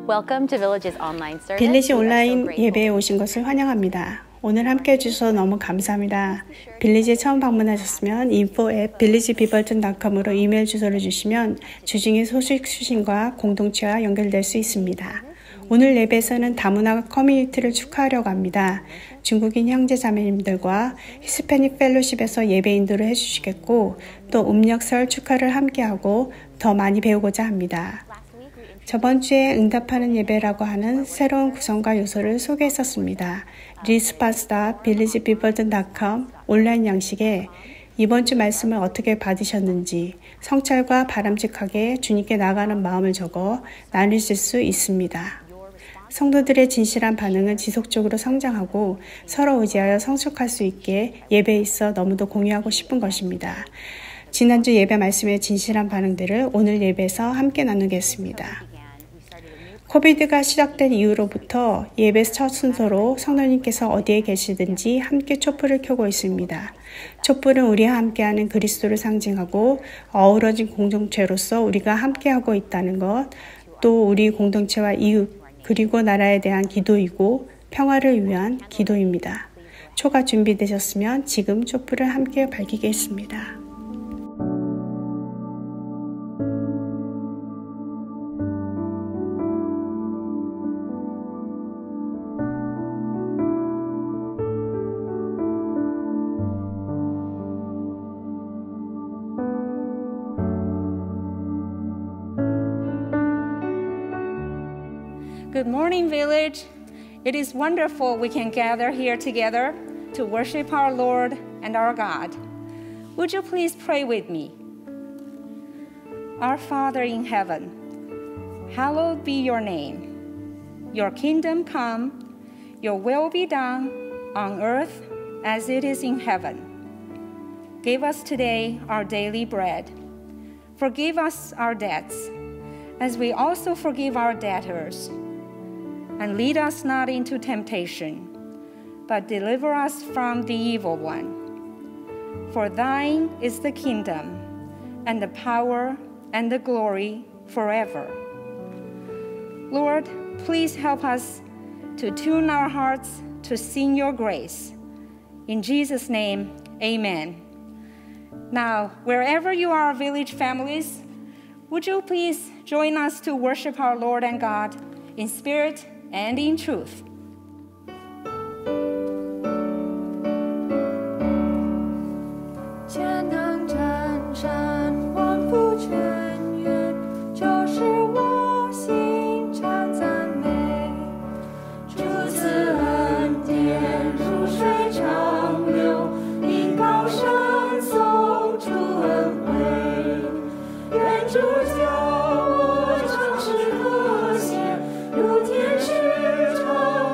Welcome to Village's online service. 빌리지 온라인 예배에 오신 것을 환영합니다. 오늘 함께 해주셔서 너무 감사합니다. 빌리지에 처음 방문하셨으면 info@villagebibolton.com으로 이메일 주소를 주시면 주중에 소식 수신과 공동체와 연결될 수 있습니다. 오늘 예배에서는 다문화 커뮤니티를 축하하려고 합니다. 중국인 형제자매님들과 히스패닉 펠로십에서 예배 인도를 해주시겠고 또 음력설 축하를 함께하고 더 많이 배우고자 합니다. 저번 주에 응답하는 예배라고 하는 새로운 구성과 요소를 소개했었습니다. response.villagebibolton.com 온라인 양식에 이번 주 말씀을 어떻게 받으셨는지 성찰과 바람직하게 주님께 나가는 마음을 적어 나누실 수 있습니다. 성도들의 진실한 반응은 지속적으로 성장하고 서로 의지하여 성숙할 수 있게 예배에 있어 너무도 공유하고 싶은 것입니다. 지난주 예배 말씀의 진실한 반응들을 오늘 예배에서 함께 나누겠습니다. 코비드가 시작된 이후로부터 예배 첫 순서로 성도님께서 어디에 계시든지 함께 촛불을 켜고 있습니다. 촛불은 우리와 함께하는 그리스도를 상징하고 어우러진 공동체로서 우리가 함께하고 있다는 것, 또 우리 공동체와 이웃, 그리고 나라에 대한 기도이고 평화를 위한 기도입니다. 초가 준비되셨으면 지금 촛불을 함께 밝히겠습니다. Good morning, Village. It is wonderful we can gather here together to worship our Lord and our God. Would you please pray with me? Our Father in heaven, hallowed be your name. Your kingdom come, your will be done on earth as it is in heaven. Give us today our daily bread. Forgive us our debts, as we also forgive our debtors. And lead us not into temptation, but deliver us from the evil one. For thine is the kingdom, and the power, and the glory forever. Lord, please help us to tune our hearts to sing your grace. In Jesus' name, amen. Now, wherever you are, Village families, would you please join us to worship our Lord and God in spirit and in truth.如天使长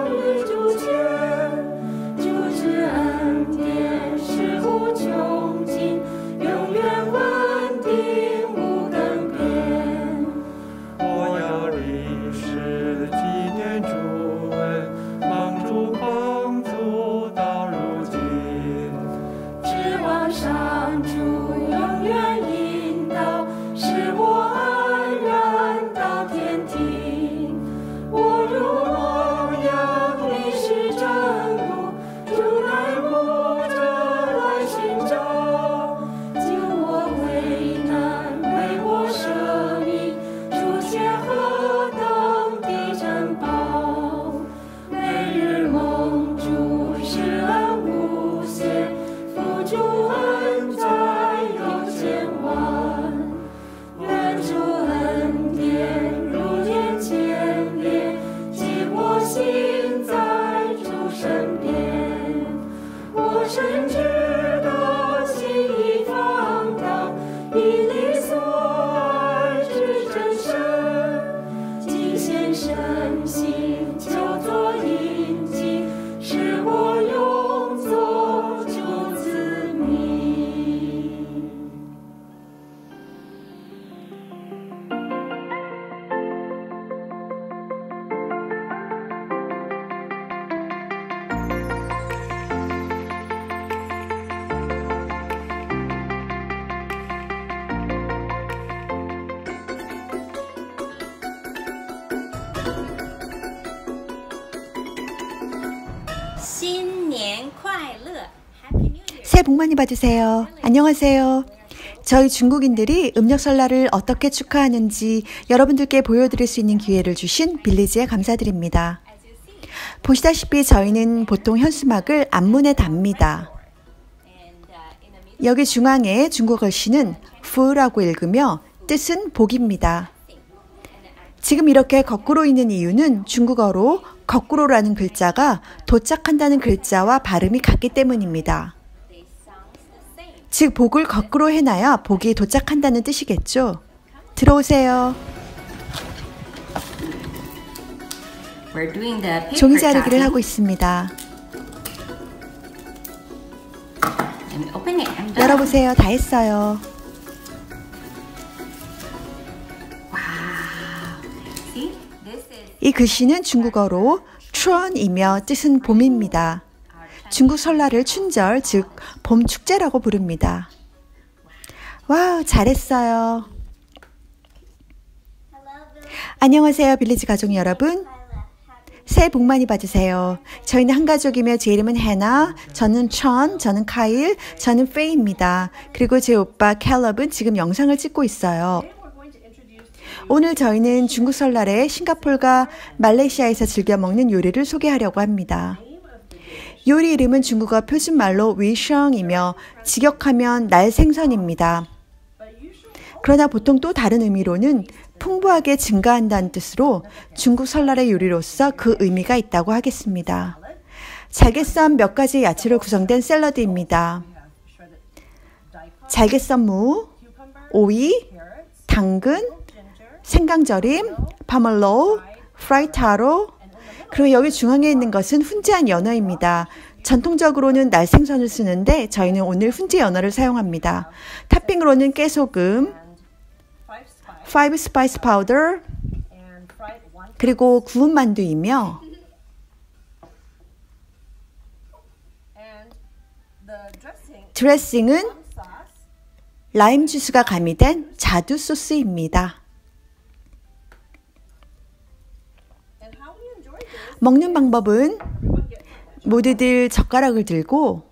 新年快乐 Happy New Year. 새해 복 많이 받으세요. 안녕하세요. 저희 중국인들이 음력 설날을 어떻게 축하하는지 여러분들께 보여드릴 수 있는 기회를 주신 빌리지에 감사드립니다. 보시다시피 저희는 보통 현수막을 앞문에 답니다. 여기 중앙에 중국어 글씨는 부라고 읽으며 뜻은 복입니다. 지금 이렇게 거꾸로 있는 이유는 중국어로 거꾸로라는 글자가 도착한다는 글자와 발음이 같기 때문입니다. 즉 복을 거꾸로 해놔야 복이 도착한다는 뜻이겠죠. 들어오세요. We're doing the paper 종이 자르기를 cutting. 하고 있습니다. And open it. I'm done. 열어보세요. 다 했어요. See? This is 이 글씨는 중국어로 추원이며 뜻은 봄입니다. 중국 설날을 춘절, 즉 봄 축제라고 부릅니다. 와우, 잘했어요. 안녕하세요, 빌리지 가족 여러분. 새해 복 많이 받으세요. 저희는 한 가족이며 제 이름은 해나, 저는 천, 저는 카일, 저는 페이입니다. 그리고 제 오빠 캘럽은 지금 영상을 찍고 있어요. 오늘 저희는 중국 설날에 싱가포르가 말레이시아에서 즐겨 먹는 요리를 소개하려고 합니다. 요리 이름은 중국어 표준말로 위셩이며 직역하면 날생선입니다. 그러나 보통 또 다른 의미로는 풍부하게 증가한다는 뜻으로 중국 설날의 요리로서 그 의미가 있다고 하겠습니다. 잘게 썬 몇 가지 야채로 구성된 샐러드입니다. 잘게 썬 무, 오이, 당근, 생강절임, 파멀로우, 프라이타로, 그리고 여기 중앙에 있는 것은 훈제한 연어입니다. 전통적으로는 날생선을 쓰는데 저희는 오늘 훈제 연어를 사용합니다. 토핑으로는 깨소금, 5 스파이스 파우더, 그리고 구운 만두이며 드레싱은 라임 주스가 가미된 자두 소스입니다. 먹는 방법은 모두들 젓가락을 들고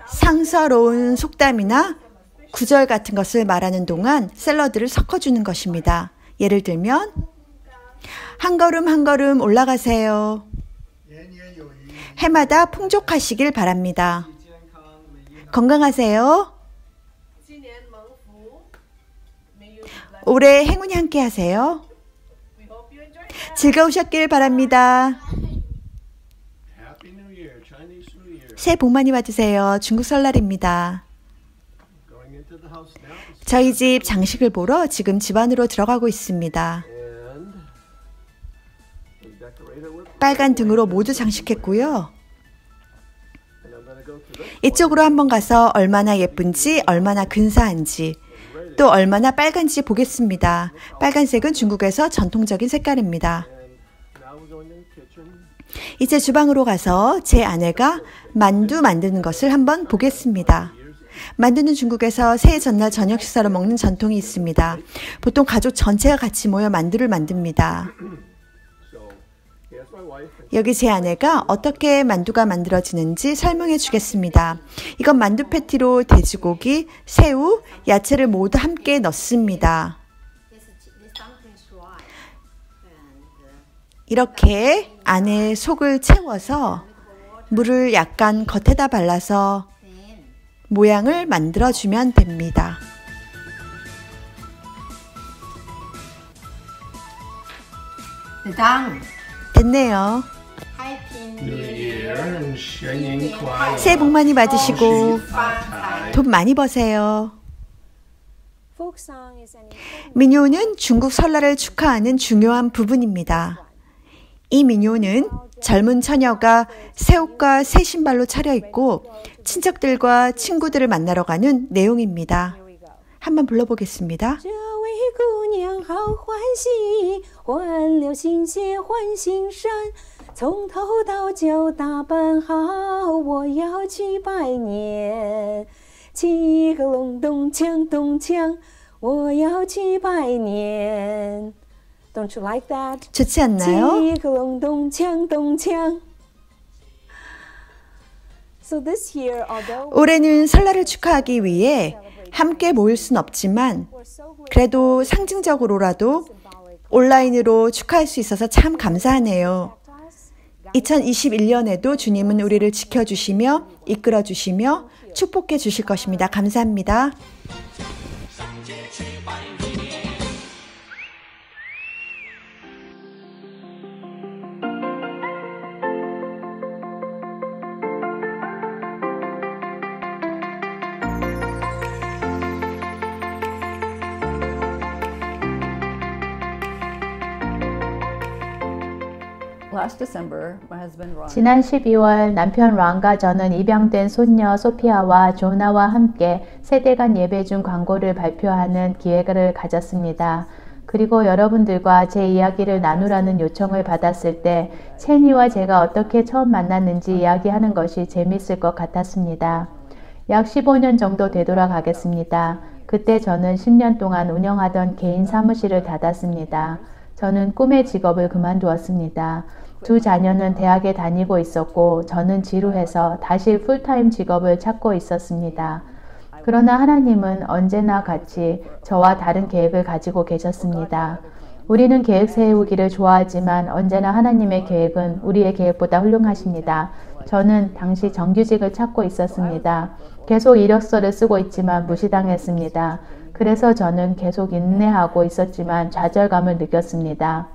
상서로운 속담이나 구절 같은 것을 말하는 동안 샐러드를 섞어주는 것입니다. 예를 들면 한 걸음 한 걸음 올라가세요. 해마다 풍족하시길 바랍니다. 건강하세요. 올해 행운이 함께 하세요. 즐거우셨길 바랍니다. 새해 복 많이 받으세요. 중국 설날입니다. 저희 집 장식을 보러 지금 집 안으로 들어가고 있습니다. 빨간 등으로 모두 장식했고요. 이쪽으로 한번 가서 얼마나 예쁜지, 얼마나 근사한지, 또 얼마나 빨간지 보겠습니다. 빨간색은 중국에서 전통적인 색깔입니다. 이제 주방으로 가서 제 아내가 만두 만드는 것을 한번 보겠습니다. 만두는 중국에서 새해 전날 저녁 식사로 먹는 전통이 있습니다. 보통 가족 전체가 같이 모여 만두를 만듭니다. 여기 제 아내가 어떻게 만두가 만들어지는지 설명해 주겠습니다. 이건 만두 패티로 돼지고기, 새우, 야채를 모두 함께 넣습니다. 이렇게 안에 속을 채워서 물을 약간 겉에다 발라서 모양을 만들어주면 됩니다. 됐네요. 새해 복 많이 받으시고 돈 많이 버세요. 민요는 중국 설날을 축하하는 중요한 부분입니다. 이 민요는 젊은 처녀가 새 옷과 새 신발로 차려입고 친척들과 친구들을 만나러 가는 내용입니다. 한번 불러보겠습니다. 这位姑娘好欢喜，换了新鞋换新衫，从头到脚打扮好，我要去拜年。七个隆咚锵咚锵，我要去拜年。Don't you like that? 좋지 않나요? 七个隆咚锵咚锵。So this year, although 올해는 설날을 축하하기 위해 함께 모일 순 없지만 그래도 상징적으로라도 온라인으로 축하할 수 있어서 참 감사하네요. 2021년에도 주님은 우리를 지켜주시며 이끌어주시며 축복해 주실 것입니다. 감사합니다. 지난 12월 남편 란과 저는 입양된 손녀 소피아와 조나와 함께 세대간 예배 중 광고를 발표하는 기획을 가졌습니다. 그리고 여러분들과 제 이야기를 나누라는 요청을 받았을 때 체니와 제가 어떻게 처음 만났는지 이야기하는 것이 재미있을 것 같았습니다. 약 15년 정도 되돌아가겠습니다. 그때 저는 10년 동안 운영하던 개인 사무실을 닫았습니다. 저는 꿈의 직업을 그만두었습니다. 두 자녀는 대학에 다니고 있었고 저는 지루해서 다시 풀타임 직업을 찾고 있었습니다. 그러나 하나님은 언제나 같이 저와 다른 계획을 가지고 계셨습니다. 우리는 계획 세우기를 좋아하지만 언제나 하나님의 계획은 우리의 계획보다 훌륭하십니다. 저는 당시 정규직을 찾고 있었습니다. 계속 이력서를 쓰고 있지만 무시당했습니다. 그래서 저는 계속 인내하고 있었지만 좌절감을 느꼈습니다.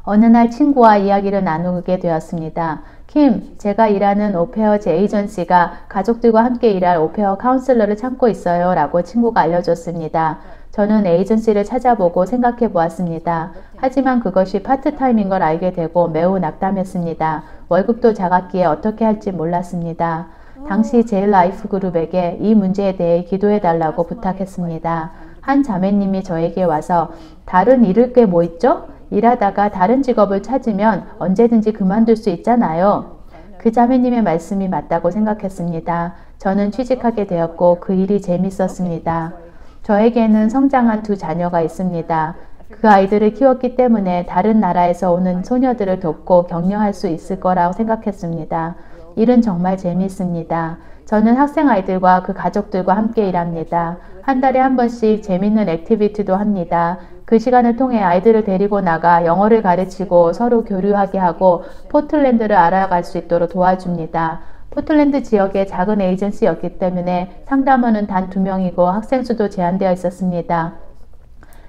어느 날 친구와 이야기를 나누게 되었습니다. 킴, 제가 일하는 오페어 제 에이전시가 가족들과 함께 일할 오페어 카운슬러를 찾고 있어요 라고 친구가 알려줬습니다. 저는 에이전시를 찾아보고 생각해 보았습니다. 하지만 그것이 파트타임인 걸 알게 되고 매우 낙담했습니다. 월급도 작았기에 어떻게 할지 몰랐습니다. 당시 제일 라이프 그룹에게 이 문제에 대해 기도해 달라고 부탁했습니다. 한 자매님이 저에게 와서 다른 잃을 게 뭐 있죠? 일하다가 다른 직업을 찾으면 언제든지 그만둘 수 있잖아요. 그 자매님의 말씀이 맞다고 생각했습니다. 저는 취직하게 되었고 그 일이 재밌었습니다. 저에게는 성장한 두 자녀가 있습니다. 그 아이들을 키웠기 때문에 다른 나라에서 오는 소녀들을 돕고 격려할 수 있을 거라고 생각했습니다. 일은 정말 재미있습니다. 저는 학생 아이들과 그 가족들과 함께 일합니다. 한 달에 한 번씩 재밌는 액티비티도 합니다. 그 시간을 통해 아이들을 데리고 나가 영어를 가르치고 서로 교류하게 하고 포틀랜드를 알아갈 수 있도록 도와줍니다. 포틀랜드 지역의 작은 에이전시였기 때문에 상담원은 단 2명이고 학생 수도 제한되어 있었습니다.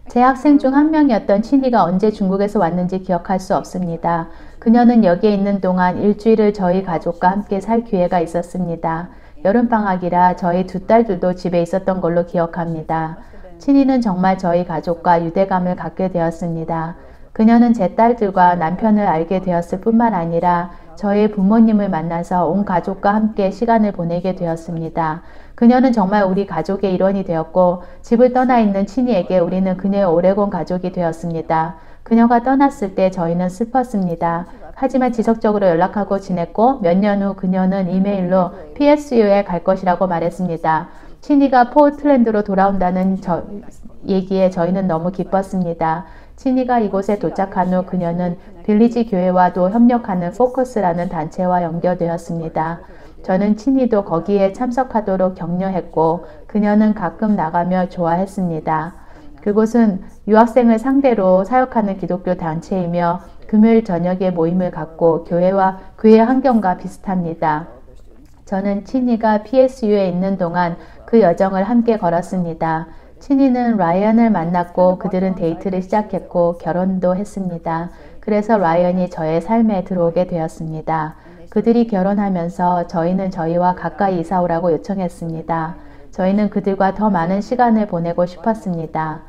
제 학생 중 한 명이었던 친이가 언제 중국에서 왔는지 기억할 수 없습니다. 그녀는 여기에 있는 동안 일주일을 저희 가족과 함께 살 기회가 있었습니다. 여름방학이라 저희 두 딸들도 집에 있었던 걸로 기억합니다. 친이는 정말 저희 가족과 유대감을 갖게 되었습니다. 그녀는 제 딸들과 남편을 알게 되었을 뿐만 아니라 저희 부모님을 만나서 온 가족과 함께 시간을 보내게 되었습니다. 그녀는 정말 우리 가족의 일원이 되었고 집을 떠나 있는 친이에게 우리는 그녀의 오래곤 가족이 되었습니다. 그녀가 떠났을 때 저희는 슬펐습니다. 하지만 지속적으로 연락하고 지냈고 몇 년 후 그녀는 이메일로 PSU에 갈 것이라고 말했습니다. 친이가 포틀랜드로 돌아온다는 얘기에 저희는 너무 기뻤습니다. 친이가 이곳에 도착한 후 그녀는 빌리지 교회와도 협력하는 포커스라는 단체와 연결되었습니다. 저는 친이도 거기에 참석하도록 격려했고 그녀는 가끔 나가며 좋아했습니다. 그곳은 유학생을 상대로 사역하는 기독교 단체이며 금요일 저녁에 모임을 갖고 교회와 그의 환경과 비슷합니다. 저는 친이가 PSU에 있는 동안 그 여정을 함께 걸었습니다. 친이는 라이언을 만났고 그들은 데이트를 시작했고 결혼도 했습니다. 그래서 라이언이 저의 삶에 들어오게 되었습니다. 그들이 결혼하면서 저희는 저희와 가까이 이사오라고 요청했습니다. 저희는 그들과 더 많은 시간을 보내고 싶었습니다.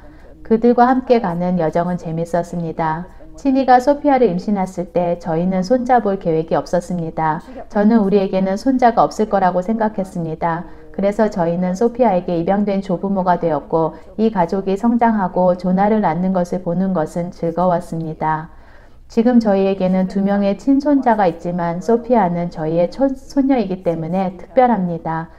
그들과 함께 가는 여정은 재밌었습니다. 친이가 소피아를 임신했을 때 저희는 손잡을 계획이 없었습니다. 저는 우리에게는 손자가 없을 거라고 생각했습니다. 그래서 저희는 소피아에게 입양된 조부모가 되었고 이 가족이 성장하고 조나를 낳는 것을 보는 것은 즐거웠습니다. 지금 저희에게는 2명의 친손자가 있지만 소피아는 저희의 손녀이기 때문에 특별합니다.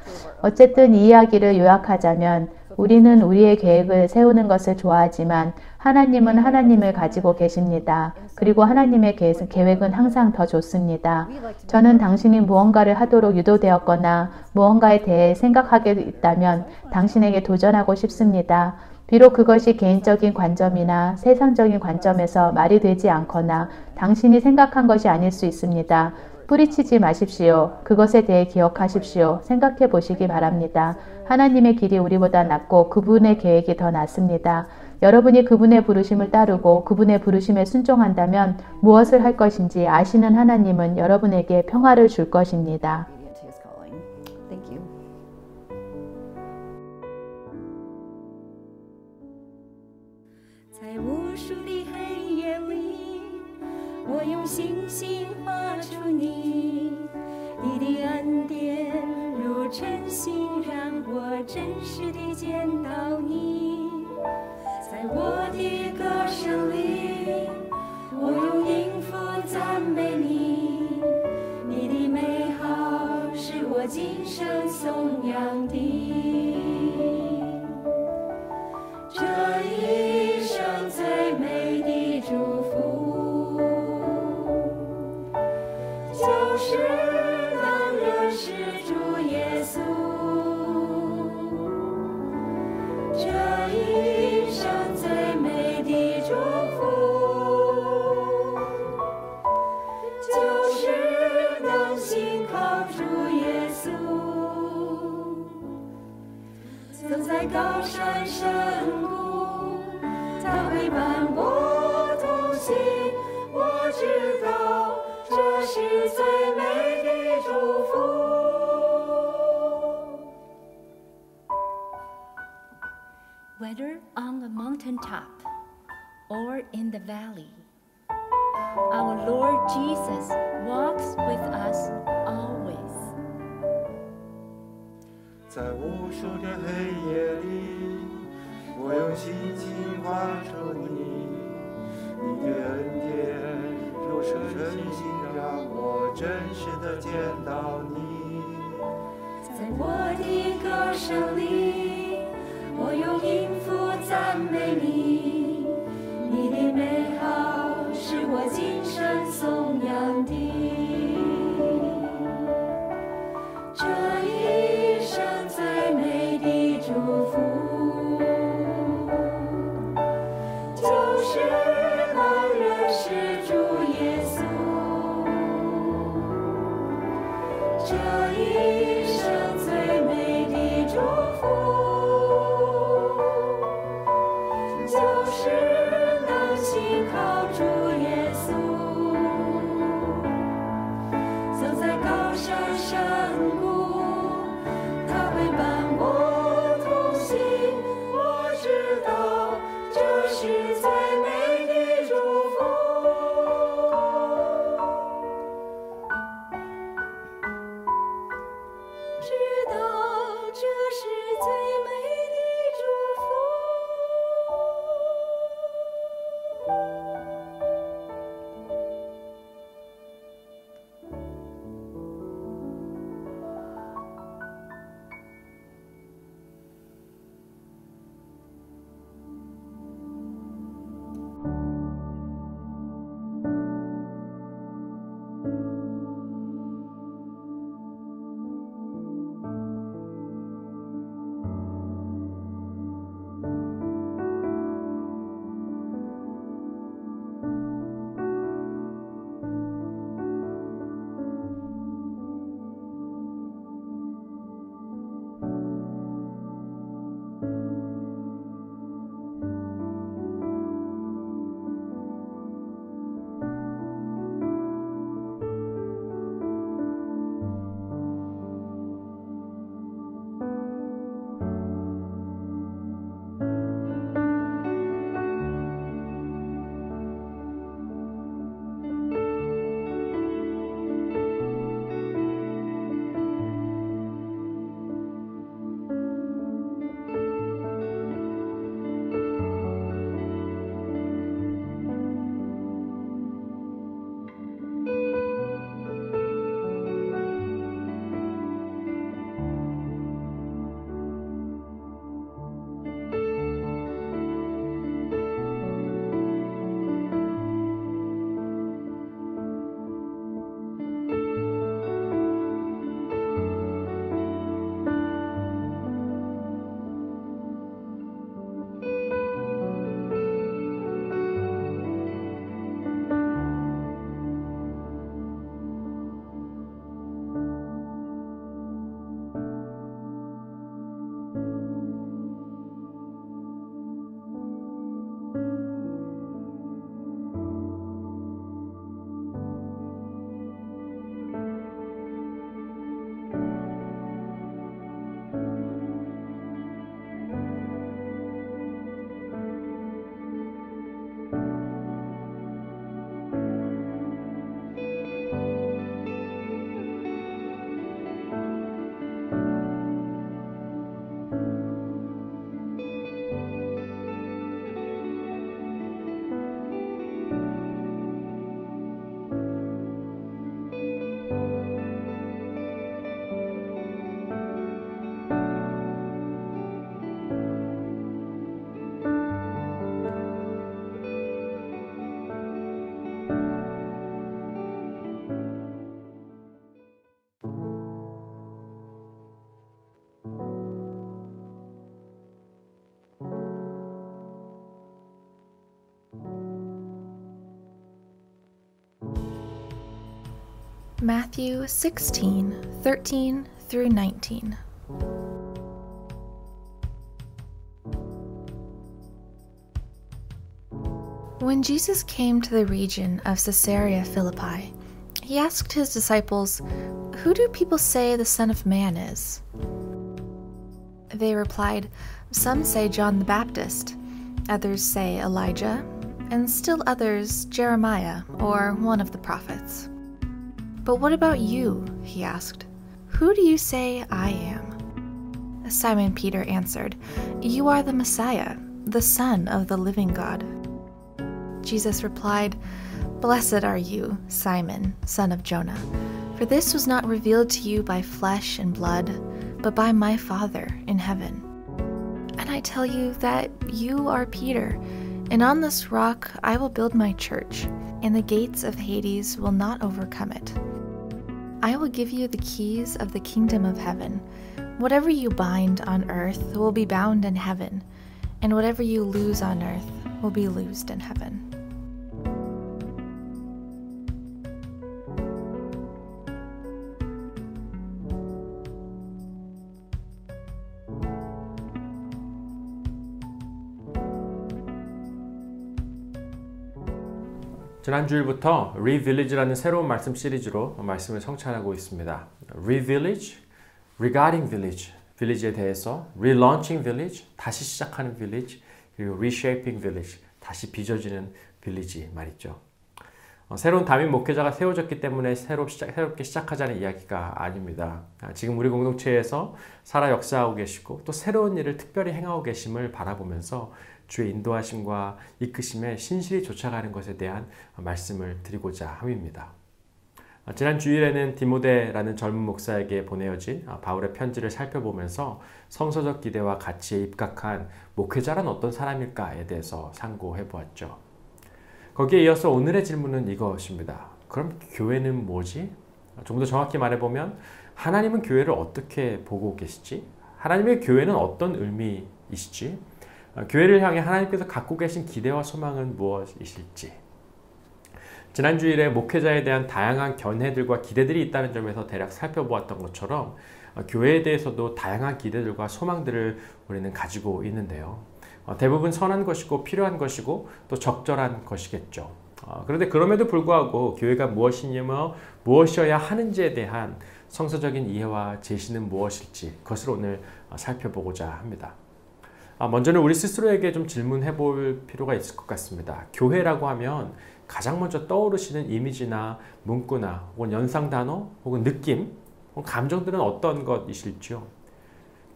어쨌든 이 이야기를 요약하자면 우리는 우리의 계획을 세우는 것을 좋아하지만 하나님은 하나님을 가지고 계십니다. 그리고 하나님의 계획은 항상 더 좋습니다. 저는 당신이 무언가를 하도록 유도되었거나 무언가에 대해 생각하게 있다면 당신에게 도전하고 싶습니다. 비록 그것이 개인적인 관점이나 세상적인 관점에서 말이 되지 않거나 당신이 생각한 것이 아닐 수 있습니다. 뿌리치지 마십시오. 그것에 대해 기억하십시오. 생각해 보시기 바랍니다. 하나님의 길이 우리보다 낫고 그분의 계획이 더 낫습니다. 여러분이 그분의 부르심을 따르고 그분의 부르심에 순종한다면 무엇을 할 것인지 아시는 하나님은 여러분에게 평화를 줄 것입니다. Thank you. 在无数的黑夜里，我用星星画出你，你的恩典如晨星，让我真实地见到你。在我的歌声里，我用音符赞美你，你的美好是我今生颂扬的。这一生最美的祝福，就是能认识主耶稣。这一生最美的祝福，就是能信靠主耶稣。走在高山深谷，他会伴我同行。我知道这是最美的祝福。Whether on the mountaintop or in the valley, our Lord Jesus walks with us always. 在无数的黑夜里，我用心情画出你，你的恩典如晨星，让我真实地见到你。在我的歌声里，我用音符赞美你，你的美好是我今生颂扬的。这一生最美的祝福，就是能认识主耶稣。这一生最美的祝福，就是能信靠主耶稣。Matthew 16:13 through 19. When Jesus came to the region of Caesarea Philippi, he asked his disciples, "Who do people say the Son of Man is?" They replied, "Some say John the Baptist, others say Elijah, and still others Jeremiah or one of the prophets." "But what about you?" he asked. "Who do you say I am?" Simon Peter answered, "You are the Messiah, the Son of the living God." Jesus replied, "Blessed are you, Simon, son of Jonah, for this was not revealed to you by flesh and blood, but by my Father in heaven. And I tell you that you are Peter, and on this rock I will build my church, and the gates of Hades will not overcome it. I will give you the keys of the kingdom of heaven. Whatever you bind on earth will be bound in heaven, and whatever you loose on earth will be loosed in heaven." 지난 주일부터 Re-Village라는 새로운 말씀 시리즈로 말씀을 성찰하고 있습니다. Re-Village, Regarding Village, Village에 대해서, Relaunching Village, 다시 시작하는 Village, 그리고 Reshaping Village, 다시 빚어지는 Village 말이죠. 새로운 담임 목회자가 세워졌기 때문에 새롭게 시작하자는 이야기가 아닙니다. 지금 우리 공동체에서 살아 역사하고 계시고 또 새로운 일을 특별히 행하고 계심을 바라보면서 주의 인도하심과 이끄심에 신실히 쫓아가는 것에 대한 말씀을 드리고자 함입니다. 지난 주일에는 디모데라는 젊은 목사에게 보내어진 바울의 편지를 살펴보면서 성서적 기대와 가치에 입각한 목회자란 어떤 사람일까에 대해서 상고해 보았죠. 거기에 이어서 오늘의 질문은 이것입니다. 그럼 교회는 뭐지? 좀 더 정확히 말해보면 하나님은 교회를 어떻게 보고 계시지? 하나님의 교회는 어떤 의미이시지? 교회를 향해 하나님께서 갖고 계신 기대와 소망은 무엇이실지. 지난 주일에 목회자에 대한 다양한 견해들과 기대들이 있다는 점에서 대략 살펴보았던 것처럼 교회에 대해서도 다양한 기대들과 소망들을 우리는 가지고 있는데요. 대부분 선한 것이고 필요한 것이고 또 적절한 것이겠죠. 그런데 그럼에도 불구하고 교회가 무엇이냐며 무엇이어야 하는지에 대한 성서적인 이해와 제시는 무엇일지 그것을 오늘 살펴보고자 합니다. 먼저는 우리 스스로에게 좀 질문해 볼 필요가 있을 것 같습니다. 교회라고 하면 가장 먼저 떠오르시는 이미지나 문구나 혹은 연상 단어 혹은 느낌, 혹은 감정들은 어떤 것이실지요?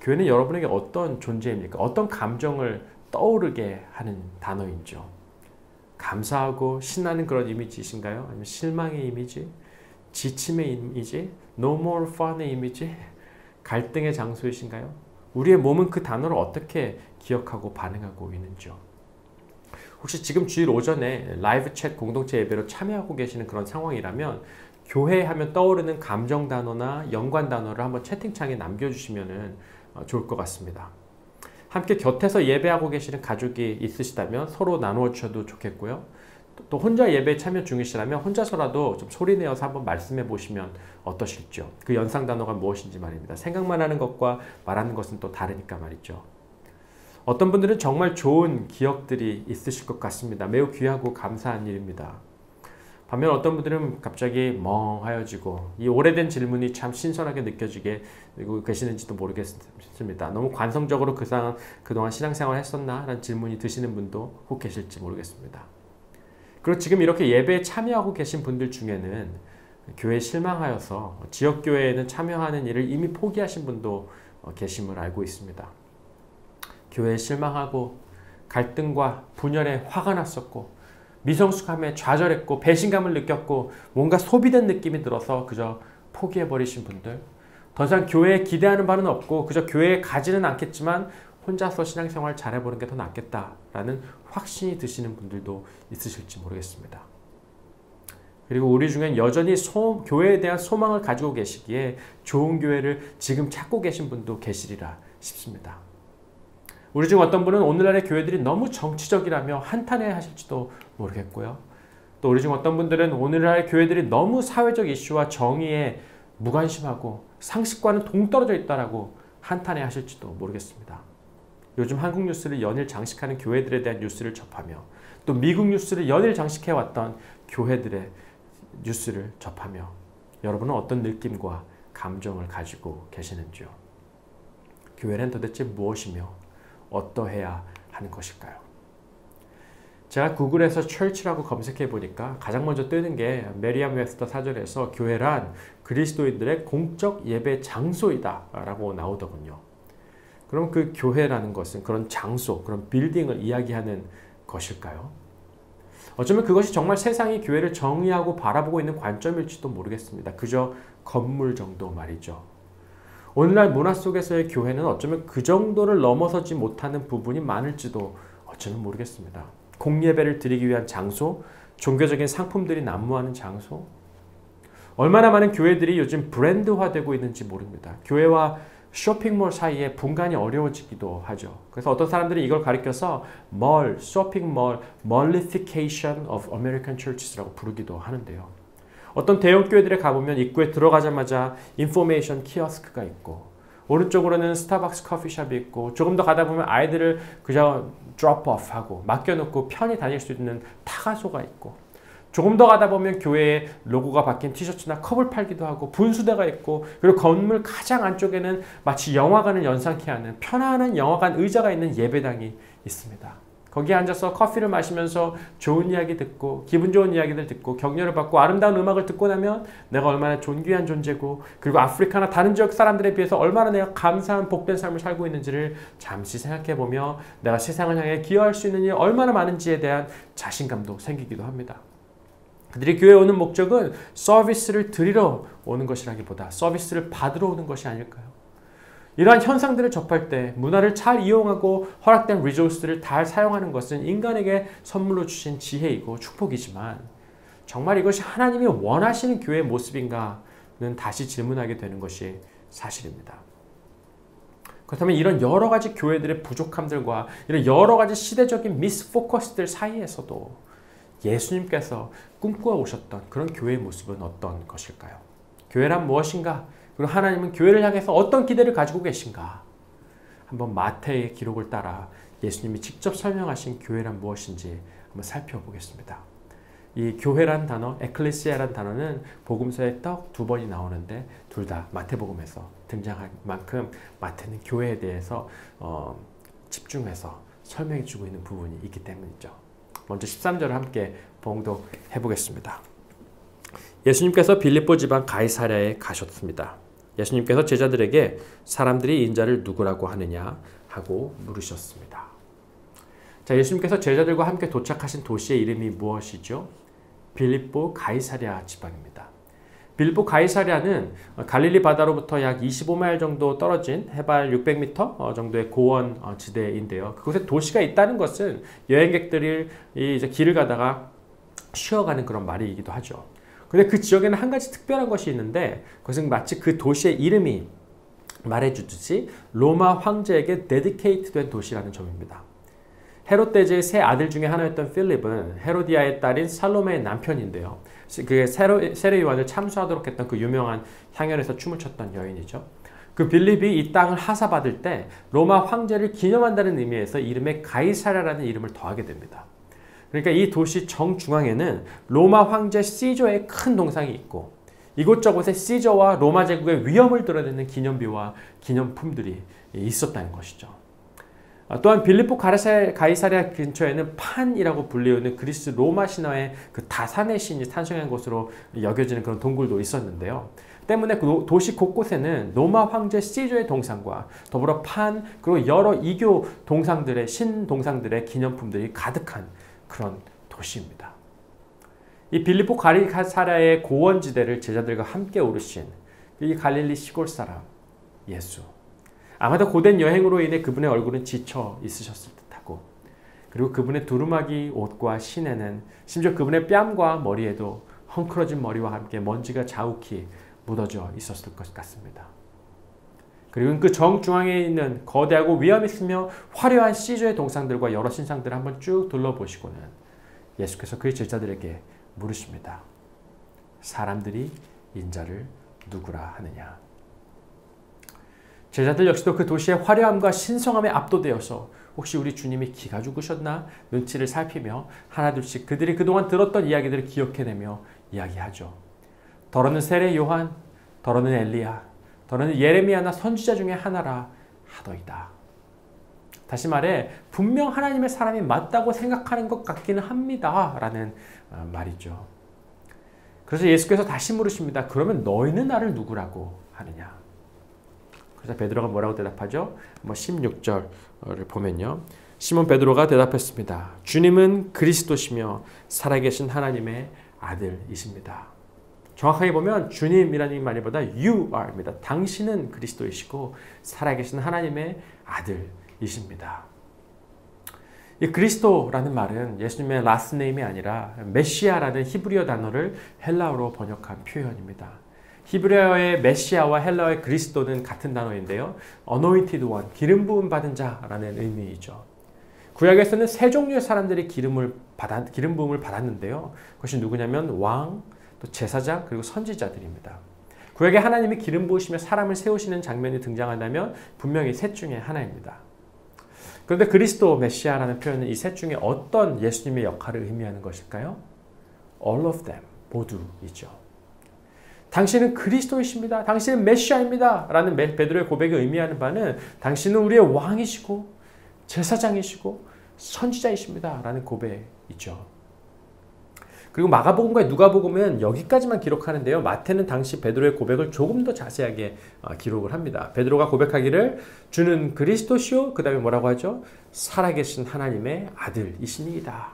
교회는 여러분에게 어떤 존재입니까? 어떤 감정을 떠오르게 하는 단어인지요? 감사하고 신나는 그런 이미지이신가요? 아니면 실망의 이미지? 지침의 이미지? No more fun의 이미지? 갈등의 장소이신가요? 우리의 몸은 그 단어를 어떻게 기억하고 반응하고 있는지요? 혹시 지금 주일 오전에 라이브 챗 공동체 예배로 참여하고 계시는 그런 상황이라면 교회 하면 떠오르는 감정 단어나 연관 단어를 한번 채팅창에 남겨주시면 좋을 것 같습니다. 함께 곁에서 예배하고 계시는 가족이 있으시다면 서로 나누어 주셔도 좋겠고요. 또 혼자 예배에 참여 중이시라면 혼자서라도 좀 소리내어서 한번 말씀해 보시면 어떠실지요? 그 연상 단어가 무엇인지 말입니다. 생각만 하는 것과 말하는 것은 또 다르니까 말이죠. 어떤 분들은 정말 좋은 기억들이 있으실 것 같습니다. 매우 귀하고 감사한 일입니다. 반면 어떤 분들은 갑자기 멍하여지고 이 오래된 질문이 참 신선하게 느껴지게 계시는지도 모르겠습니다. 너무 관성적으로 그동안 신앙생활을 했었나? 라는 질문이 드시는 분도 혹 계실지 모르겠습니다. 그리고 지금 이렇게 예배에 참여하고 계신 분들 중에는 교회에 실망하여서 지역교회에는 참여하는 일을 이미 포기하신 분도 계심을 알고 있습니다. 교회에 실망하고 갈등과 분열에 화가 났었고 미성숙함에 좌절했고 배신감을 느꼈고 뭔가 소비된 느낌이 들어서 그저 포기해버리신 분들, 더 이상 교회에 기대하는 바는 없고 그저 교회에 가지는 않겠지만 혼자서 신앙생활 잘해보는 게 더 낫겠다라는 확신이 드시는 분들도 있으실지 모르겠습니다. 그리고 우리 중엔 여전히 교회에 대한 소망을 가지고 계시기에 좋은 교회를 지금 찾고 계신 분도 계시리라 싶습니다. 우리 중 어떤 분은 오늘날의 교회들이 너무 정치적이라며 한탄해 하실지도 모르겠고요. 또 우리 중 어떤 분들은 오늘날 교회들이 너무 사회적 이슈와 정의에 무관심하고 상식과는 동떨어져 있다라고 한탄해 하실지도 모르겠습니다. 요즘 한국 뉴스를 연일 장식하는 교회들에 대한 뉴스를 접하며 또 미국 뉴스를 연일 장식해왔던 교회들의 뉴스를 접하며 여러분은 어떤 느낌과 감정을 가지고 계시는지요? 교회는 도대체 무엇이며 어떠해야 하는 것일까요? 제가 구글에서 church라고 검색해 보니까 가장 먼저 뜨는 게 메리암 웹스터 사전에서 교회란 그리스도인들의 공적 예배 장소이다 라고 나오더군요. 그럼 그 교회라는 것은 그런 장소, 그런 빌딩을 이야기하는 것일까요? 어쩌면 그것이 정말 세상이 교회를 정의하고 바라보고 있는 관점일지도 모르겠습니다. 그저 건물 정도 말이죠. 오늘날 문화 속에서의 교회는 어쩌면 그 정도를 넘어서지 못하는 부분이 많을지도 어쩌면 모르겠습니다. 공예배를 드리기 위한 장소, 종교적인 상품들이 난무하는 장소. 얼마나 많은 교회들이 요즘 브랜드화되고 있는지 모릅니다. 교회와 쇼핑몰 사이에 분간이 어려워지기도 하죠. 그래서 어떤 사람들이 이걸 가리켜서 멀, 쇼핑몰, 멀리피케이션 of American Churches라고 부르기도 하는데요. 어떤 대형 교회들에 가보면 입구에 들어가자마자 인포메이션 키오스크가 있고 오른쪽으로는 스타벅스 커피숍이 있고 조금 더 가다 보면 아이들을 그저 드롭오프하고 맡겨놓고 편히 다닐 수 있는 타가소가 있고 조금 더 가다 보면 교회에 로고가 박힌 티셔츠나 컵을 팔기도 하고 분수대가 있고 그리고 건물 가장 안쪽에는 마치 영화관을 연상케 하는 편안한 영화관 의자가 있는 예배당이 있습니다. 거기에 앉아서 커피를 마시면서 좋은 이야기 듣고 기분 좋은 이야기들 듣고 격려를 받고 아름다운 음악을 듣고 나면 내가 얼마나 존귀한 존재고 그리고 아프리카나 다른 지역 사람들에 비해서 얼마나 내가 감사한 복된 삶을 살고 있는지를 잠시 생각해보며 내가 세상을 향해 기여할 수 있는 일이 얼마나 많은지에 대한 자신감도 생기기도 합니다. 그들이 교회에 오는 목적은 서비스를 드리러 오는 것이라기보다 서비스를 받으러 오는 것이 아닐까요? 이러한 현상들을 접할 때 문화를 잘 이용하고 허락된 리소스를 잘 사용하는 것은 인간에게 선물로 주신 지혜이고 축복이지만 정말 이것이 하나님이 원하시는 교회의 모습인가는 다시 질문하게 되는 것이 사실입니다. 그렇다면 이런 여러 가지 교회들의 부족함들과 이런 여러 가지 시대적인 미스포커스들 사이에서도 예수님께서 꿈꾸어 오셨던 그런 교회의 모습은 어떤 것일까요? 교회란 무엇인가? 그리고 하나님은 교회를 향해서 어떤 기대를 가지고 계신가? 한번 마태의 기록을 따라 예수님이 직접 설명하신 교회란 무엇인지 한번 살펴보겠습니다. 이 교회란 단어, 에클레시아란 단어는 복음서에 딱 2번이 나오는데 둘 다 마태복음에서 등장한 만큼 마태는 교회에 대해서 집중해서 설명해 주고 있는 부분이 있기 때문이죠. 먼저 13절을 함께 봉독해 보겠습니다. 예수님께서 빌립보 지방 가이사랴에 가셨습니다. 예수님께서 제자들에게 사람들이 인자를 누구라고 하느냐 하고 물으셨습니다. 자, 예수님께서 제자들과 함께 도착하신 도시의 이름이 무엇이죠? 빌립보 가이사랴 지방입니다. 빌립보 가이사랴는 갈릴리 바다로부터 약 25마일 정도 떨어진 해발 600m 정도의 고원 지대인데요. 그곳에 도시가 있다는 것은 여행객들이 이제 길을 가다가 쉬어가는 그런 말이기도 하죠. 근데 그 지역에는 한 가지 특별한 것이 있는데 그것은 마치 그 도시의 이름이 말해주듯이 로마 황제에게 데디케이트된 도시라는 점입니다. 헤롯 대제의 세 아들 중에 하나였던 필립은 헤로디아의 딸인 살로메의 남편인데요. 그 세례 요한을 참수하도록 했던 그 유명한 향연에서 춤을 췄던 여인이죠. 그 빌립이 이 땅을 하사받을 때 로마 황제를 기념한다는 의미에서 이름에 가이사랴라는 이름을 더하게 됩니다. 그러니까 이 도시 정중앙에는 로마 황제 시저의 큰 동상이 있고 이곳저곳에 시저와 로마 제국의 위엄을 드러내는 기념비와 기념품들이 있었다는 것이죠. 또한 빌립보 가이사랴 근처에는 판이라고 불리우는 그리스 로마 신화의 그 다산의 신이 탄생한 곳으로 여겨지는 그런 동굴도 있었는데요. 때문에 그 도시 곳곳에는 로마 황제 시저의 동상과 더불어 판 그리고 여러 이교 동상들의 신동상들의 기념품들이 가득한 그런 도시입니다. 이 빌립보 가이사랴의 고원지대를 제자들과 함께 오르신 이 갈릴리 시골 사람 예수. 아마도 고된 여행으로 인해 그분의 얼굴은 지쳐 있으셨을 듯하고 그리고 그분의 두루마기 옷과 신에는 심지어 그분의 뺨과 머리에도 헝클어진 머리와 함께 먼지가 자욱히 묻어져 있었을 것 같습니다. 그리고 그 정중앙에 있는 거대하고 위험 있으며 화려한 시저의 동상들과 여러 신상들을 한번 쭉 둘러보시고는 예수께서 그의 제자들에게 물으십니다. 사람들이 인자를 누구라 하느냐. 제자들 역시도 그 도시의 화려함과 신성함에 압도되어서 혹시 우리 주님이 기가 죽으셨나 눈치를 살피며 하나둘씩 그들이 그동안 들었던 이야기들을 기억해내며 이야기하죠. 더러는 세례 요한, 더러는 엘리야, 더러는 예레미야나 선지자 중에 하나라 하더이다. 다시 말해 분명 하나님의 사람이 맞다고 생각하는 것 같기는 합니다 라는 말이죠. 그래서 예수께서 다시 물으십니다. 그러면 너희는 나를 누구라고 하느냐. 그래서 베드로가 뭐라고 대답하죠? 16절을 보면요. 시몬 베드로가 대답했습니다. 주님은 그리스도시며 살아계신 하나님의 아들이십니다. 정확하게 보면 주님이라는 말보다 you are입니다. 당신은 그리스도이시고 살아계신 하나님의 아들이십니다. 이 그리스도라는 말은 예수님의 last name이 아니라 메시아라는 히브리어 단어를 헬라어로 번역한 표현입니다. 히브리어의 메시아와 헬라어의 그리스도는 같은 단어인데요. anointed one, 기름 부음 받은 자라는 의미이죠. 구약에서는 세 종류의 사람들이 기름 부음을 받았는데요. 그것이 누구냐면 왕, 또 제사장, 그리고 선지자들입니다. 구약에 하나님이 기름 부으시며 사람을 세우시는 장면이 등장한다면 분명히 셋 중에 하나입니다. 그런데 그리스도 메시아라는 표현은 이 셋 중에 어떤 예수님의 역할을 의미하는 것일까요? All of them, 모두이죠. 당신은 그리스도이십니다. 당신은 메시아입니다. 라는 베드로의 고백이 의미하는 바는 당신은 우리의 왕이시고 제사장이시고 선지자이십니다. 라는 고백이죠. 그리고 마가복음과 누가복음은 여기까지만 기록하는데요. 마태는 당시 베드로의 고백을 조금 더 자세하게 기록을 합니다. 베드로가 고백하기를 주는 그리스도시요. 그 다음에 뭐라고 하죠? 살아계신 하나님의 아들이시니이다.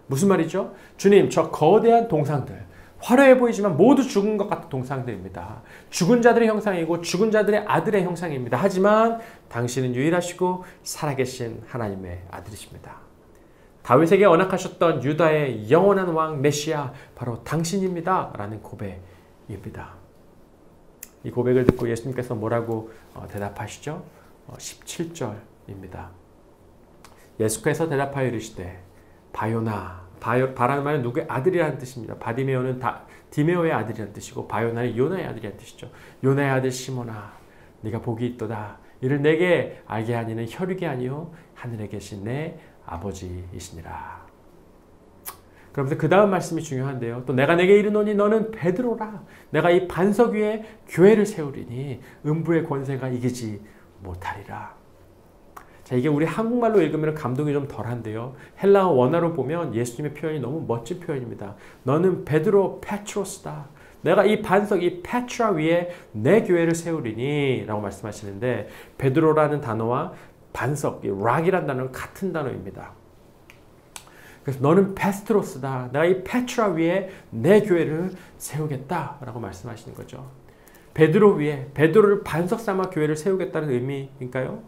무슨 말이죠? 주님, 저 거대한 동상들, 화려해 보이지만 모두 죽은 것 같은 동상들입니다. 죽은 자들의 형상이고 죽은 자들의 아들의 형상입니다. 하지만 당신은 유일하시고 살아계신 하나님의 아들이십니다. 다윗에게 언약하셨던 유다의 영원한 왕 메시아 바로 당신입니다. 라는 고백입니다. 이 고백을 듣고 예수님께서 뭐라고 대답하시죠? 17절입니다. 예수께서 대답하여 이르시되 바요나, 바라는 말은 누구의 아들이라는 뜻입니다. 바디메오는 디메오의 아들이라는 뜻이고 바요나는 요나의 아들이라는 뜻이죠. 요나의 아들 시몬아, 네가 복이 있도다. 이를 내게 알게 하니는 혈육이 아니요 하늘에 계신 내 아버지이시니라. 그러면서 그 다음 말씀이 중요한데요. 또 내가 내게 이르노니 너는 베드로라. 내가 이 반석 위에 교회를 세우리니 음부의 권세가 이기지 못하리라. 자, 이게 우리 한국말로 읽으면 감동이 좀 덜한데요. 헬라어 원어로 보면 예수님의 표현이 너무 멋진 표현입니다. 너는 베드로 페트로스다. 내가 이 반석, 이 페트라 위에 내 교회를 세우리니 라고 말씀하시는데 베드로라는 단어와 반석, 락이라는 단어는 같은 단어입니다. 그래서 너는 페스트로스다. 내가 이 페트라 위에 내 교회를 세우겠다 라고 말씀하시는 거죠. 베드로 위에, 베드로를 반석 삼아 교회를 세우겠다는 의미인가요?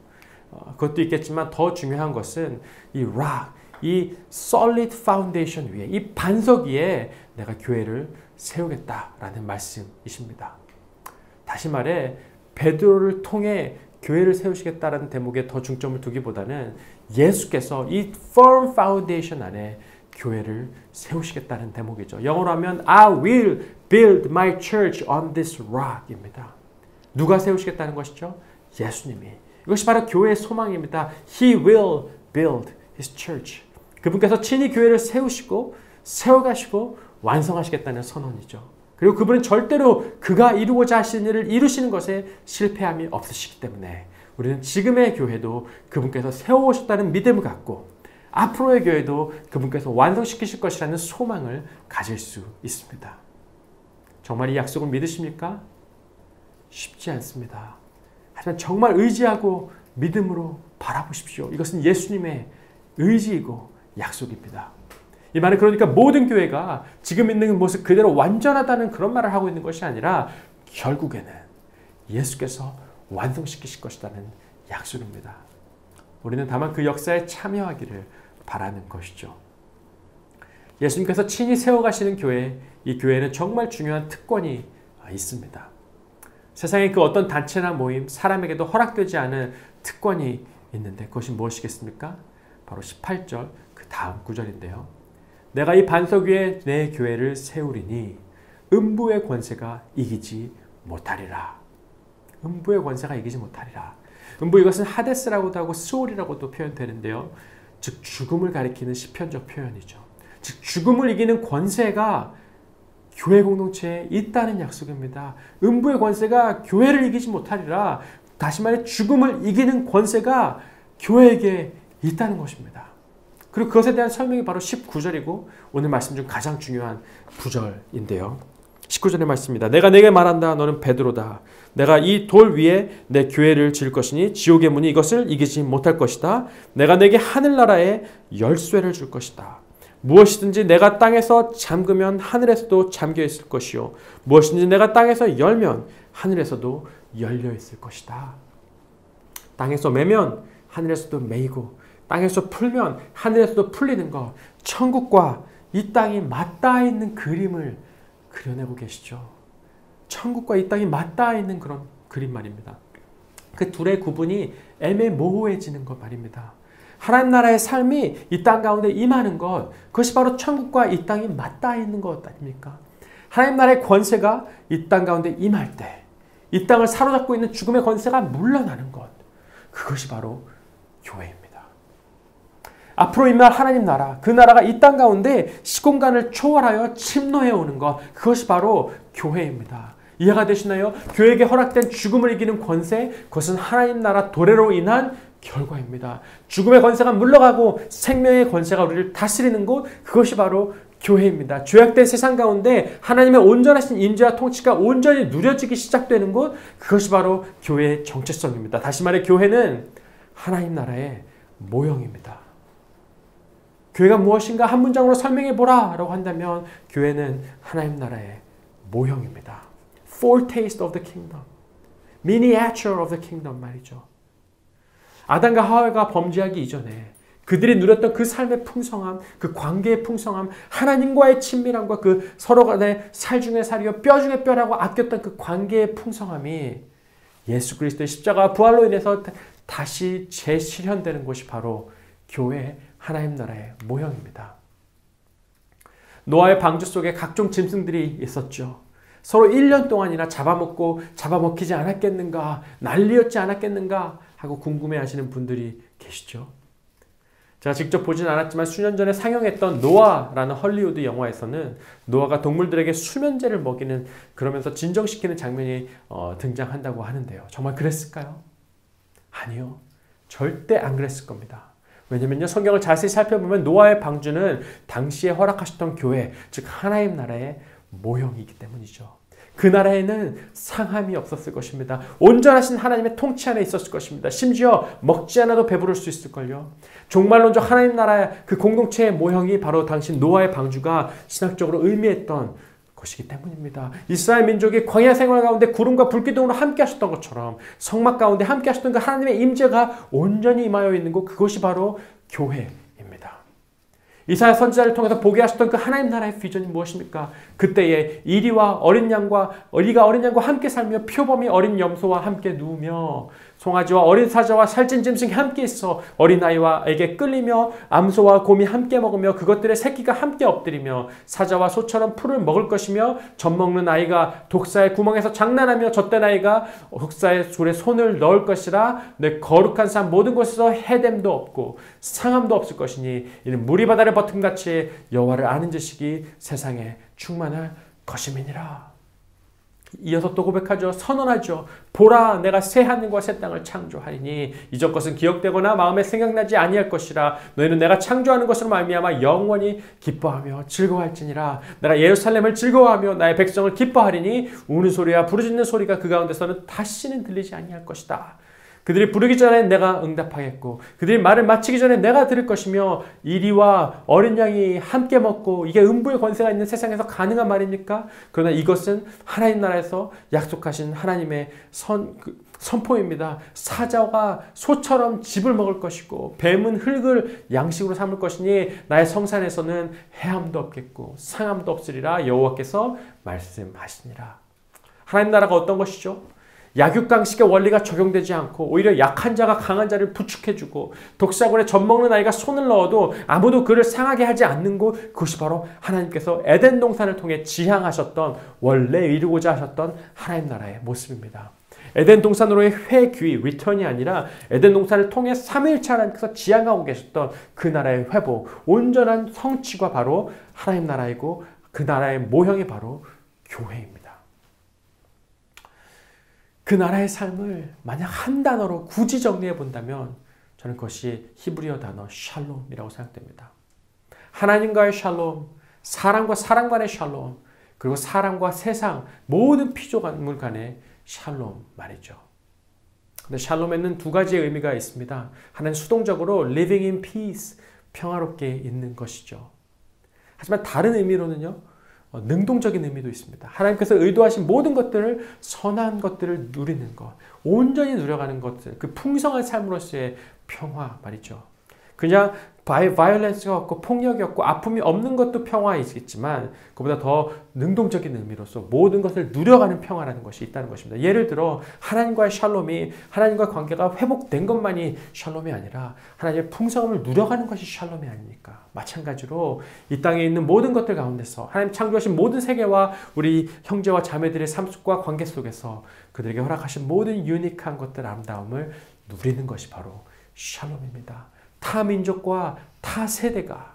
그것도 있겠지만 더 중요한 것은 이 락, 이 solid foundation 위에, 이 반석 위에 내가 교회를 세우겠다라는 말씀이십니다. 다시 말해 베드로를 통해 교회를 세우시겠다라는 대목에 더 중점을 두기보다는 예수께서 이 firm foundation 안에 교회를 세우시겠다는 대목이죠. 영어로 하면 I will build my church on this rock입니다. 누가 세우시겠다는 것이죠? 예수님이. 이것이 바로 교회의 소망입니다. He will build his church. 그분께서 친히 교회를 세우시고 세워가시고 완성하시겠다는 선언이죠. 그리고 그분은 절대로 그가 이루고자 하시는 일을 이루시는 것에 실패함이 없으시기 때문에 우리는 지금의 교회도 그분께서 세워오셨다는 믿음을 갖고 앞으로의 교회도 그분께서 완성시키실 것이라는 소망을 가질 수 있습니다. 정말 이 약속을 믿으십니까? 쉽지 않습니다. 하지만 정말 의지하고 믿음으로 바라보십시오. 이것은 예수님의 의지이고 약속입니다. 이 말은 그러니까 모든 교회가 지금 있는 모습 그대로 완전하다는 그런 말을 하고 있는 것이 아니라 결국에는 예수께서 완성시키실 것이라는 약속입니다. 우리는 다만 그 역사에 참여하기를 바라는 것이죠. 예수님께서 친히 세워가시는 교회, 이 교회는 정말 중요한 특권이 있습니다. 세상에 그 어떤 단체나 모임, 사람에게도 허락되지 않은 특권이 있는데 그것이 무엇이겠습니까? 바로 18절 그 다음 구절인데요. 내가 이 반석 위에 내 교회를 세우리니 음부의 권세가 이기지 못하리라. 음부의 권세가 이기지 못하리라. 음부 이것은 하데스라고도 하고 스올이라고도 표현되는데요. 즉 죽음을 가리키는 시편적 표현이죠. 즉 죽음을 이기는 권세가 교회 공동체에 있다는 약속입니다. 음부의 권세가 교회를 이기지 못하리라. 다시 말해 죽음을 이기는 권세가 교회에게 있다는 것입니다. 그리고 그것에 대한 설명이 바로 19절이고 오늘 말씀 중 가장 중요한 구절인데요. 19절의 말씀입니다. 내가 내게 말한다. 너는 베드로다. 내가 이 돌 위에 내 교회를 지을 것이니 지옥의 문이 이것을 이기지 못할 것이다. 내가 내게 하늘나라의 열쇠를 줄 것이다. 무엇이든지 내가 땅에서 잠그면 하늘에서도 잠겨 있을 것이요 무엇이든지 내가 땅에서 열면 하늘에서도 열려 있을 것이다. 땅에서 매면 하늘에서도 매이고 땅에서 풀면 하늘에서도 풀리는 것, 천국과 이 땅이 맞닿아 있는 그림을 그려내고 계시죠. 천국과 이 땅이 맞닿아 있는 그런 그림 말입니다. 그 둘의 구분이 애매모호해지는 것 말입니다. 하나님 나라의 삶이 이 땅 가운데 임하는 것, 그것이 바로 천국과 이 땅이 맞닿아 있는 것 아닙니까? 하나님 나라의 권세가 이 땅 가운데 임할 때, 이 땅을 사로잡고 있는 죽음의 권세가 물러나는 것, 그것이 바로 교회입니다. 앞으로 임할 하나님 나라, 그 나라가 이 땅 가운데 시공간을 초월하여 침노해 오는 것, 그것이 바로 교회입니다. 이해가 되시나요? 교회에게 허락된 죽음을 이기는 권세, 그것은 하나님 나라 도래로 인한 결과입니다. 죽음의 권세가 물러가고 생명의 권세가 우리를 다스리는 곳, 그것이 바로 교회입니다. 죄악된 세상 가운데 하나님의 온전하신 임재와 통치가 온전히 누려지기 시작되는 곳, 그것이 바로 교회의 정체성입니다. 다시 말해 교회는 하나님 나라의 모형입니다. 교회가 무엇인가 한 문장으로 설명해 보라 라고 한다면 교회는 하나님 나라의 모형입니다. Foretaste of the kingdom. Miniature of the kingdom 말이죠. 아담과 하와가 범죄하기 이전에 그들이 누렸던 그 삶의 풍성함, 그 관계의 풍성함, 하나님과의 친밀함과 그 서로 간의 살 중에 살이요 뼈 중에 뼈라고 아꼈던 그 관계의 풍성함이 예수 그리스도의 십자가와 부활로 인해서 다시 재실현되는 곳이 바로 교회 하나님 나라의 모형입니다. 노아의 방주 속에 각종 짐승들이 있었죠. 서로 1년 동안이나 잡아먹고 잡아먹히지 않았겠는가, 난리였지 않았겠는가 하고 궁금해하시는 분들이 계시죠. 제가 직접 보진 않았지만 수년 전에 상영했던 노아라는 헐리우드 영화에서는 노아가 동물들에게 수면제를 먹이는, 그러면서 진정시키는 장면이 등장한다고 하는데요. 정말 그랬을까요? 아니요. 절대 안 그랬을 겁니다. 왜냐면요, 성경을 자세히 살펴보면 노아의 방주는 당시에 허락하셨던 교회, 즉 하나님 나라의 모형이기 때문이죠. 그 나라에는 상함이 없었을 것입니다. 온전하신 하나님의 통치 안에 있었을 것입니다. 심지어 먹지 않아도 배부를 수 있을걸요. 종말론적 하나님 나라의 그 공동체의 모형이 바로 당시 노아의 방주가 신학적으로 의미했던 것이기 때문입니다. 이스라엘 민족이 광야 생활 가운데 구름과 불기둥으로 함께 하셨던 것처럼 성막 가운데 함께 하셨던 그 하나님의 임재가 온전히 임하여 있는 곳, 그것이 바로 교회입니다. 이사야 선지자를 통해서 보게 하셨던 그 하나님 나라의 비전이 무엇입니까? 그때에 이리와 어린 양과 함께 살며 표범이 어린 염소와 함께 누우며 송아지와 어린 사자와 살찐 짐승이 함께 있어 어린아이와에게 끌리며 암소와 곰이 함께 먹으며 그것들의 새끼가 함께 엎드리며 사자와 소처럼 풀을 먹을 것이며 젖먹는 아이가 독사의 구멍에서 장난하며 젖된 아이가 독사의 줄에 손을 넣을 것이라. 내 거룩한 산 모든 곳에서 해됨도 없고 상함도 없을 것이니 이는 물이 바다를 버튼같이 여호와를 아는 지식이 세상에 충만할 것임이니라. 이어서 또 고백하죠. 선언하죠. 보라, 내가 새 하늘과 새 땅을 창조하리니 이전 것은 기억되거나 마음에 생각나지 아니할 것이라. 너희는 내가 창조하는 것으로 말미암아 영원히 기뻐하며 즐거워할지니라. 내가 예루살렘을 즐거워하며 나의 백성을 기뻐하리니 우는 소리와 부르짖는 소리가 그 가운데서는 다시는 들리지 아니할 것이다. 그들이 부르기 전에 내가 응답하겠고 그들이 말을 마치기 전에 내가 들을 것이며 이리와 어린 양이 함께 먹고, 이게 음부의 권세가 있는 세상에서 가능한 말입니까? 그러나 이것은 하나님 나라에서 약속하신 하나님의 선포입니다. 사자가 소처럼 짚을 먹을 것이고 뱀은 흙을 양식으로 삼을 것이니 나의 성산에서는 해함도 없겠고 상함도 없으리라. 여호와께서 말씀하시니라. 하나님 나라가 어떤 것이죠? 약육강식의 원리가 적용되지 않고 오히려 약한 자가 강한 자를 부축해주고 독사굴에 젖먹는 아이가 손을 넣어도 아무도 그를 상하게 하지 않는 곳, 그것이 바로 하나님께서 에덴 동산을 통해 지향하셨던, 원래 이루고자 하셨던 하나님 나라의 모습입니다. 에덴 동산으로의 회귀, 리턴이 아니라 에덴 동산을 통해 삼위일체 하나님께서 지향하고 계셨던 그 나라의 회복, 온전한 성취가 바로 하나님 나라이고 그 나라의 모형이 바로 교회입니다. 그 나라의 삶을 만약 한 단어로 굳이 정리해 본다면 저는 그것이 히브리어 단어 샬롬이라고 생각됩니다. 하나님과의 샬롬, 사람과 사람 간의 샬롬, 그리고 사람과 세상 모든 피조물 간의 샬롬 말이죠. 근데 샬롬에는 두 가지의 의미가 있습니다. 하나는 수동적으로 living in peace, 평화롭게 있는 것이죠. 하지만 다른 의미로는요, 능동적인 의미도 있습니다. 하나님께서 의도하신 모든 것들을, 선한 것들을 누리는 것, 온전히 누려가는 것들, 그 풍성한 삶으로서의 평화 말이죠. 그냥 바이올렌스가 없고 폭력이 없고 아픔이 없는 것도 평화이겠지만 그보다 더 능동적인 의미로서 모든 것을 누려가는 평화라는 것이 있다는 것입니다. 예를 들어 하나님과의 샬롬이, 하나님과 관계가 회복된 것만이 샬롬이 아니라 하나님의 풍성함을 누려가는 것이 샬롬이 아닙니까? 마찬가지로 이 땅에 있는 모든 것들 가운데서 하나님 창조하신 모든 세계와 우리 형제와 자매들의 삶과 관계 속에서 그들에게 허락하신 모든 유니크한 것들, 아름다움을 누리는 것이 바로 샬롬입니다. 타 민족과 타 세대가,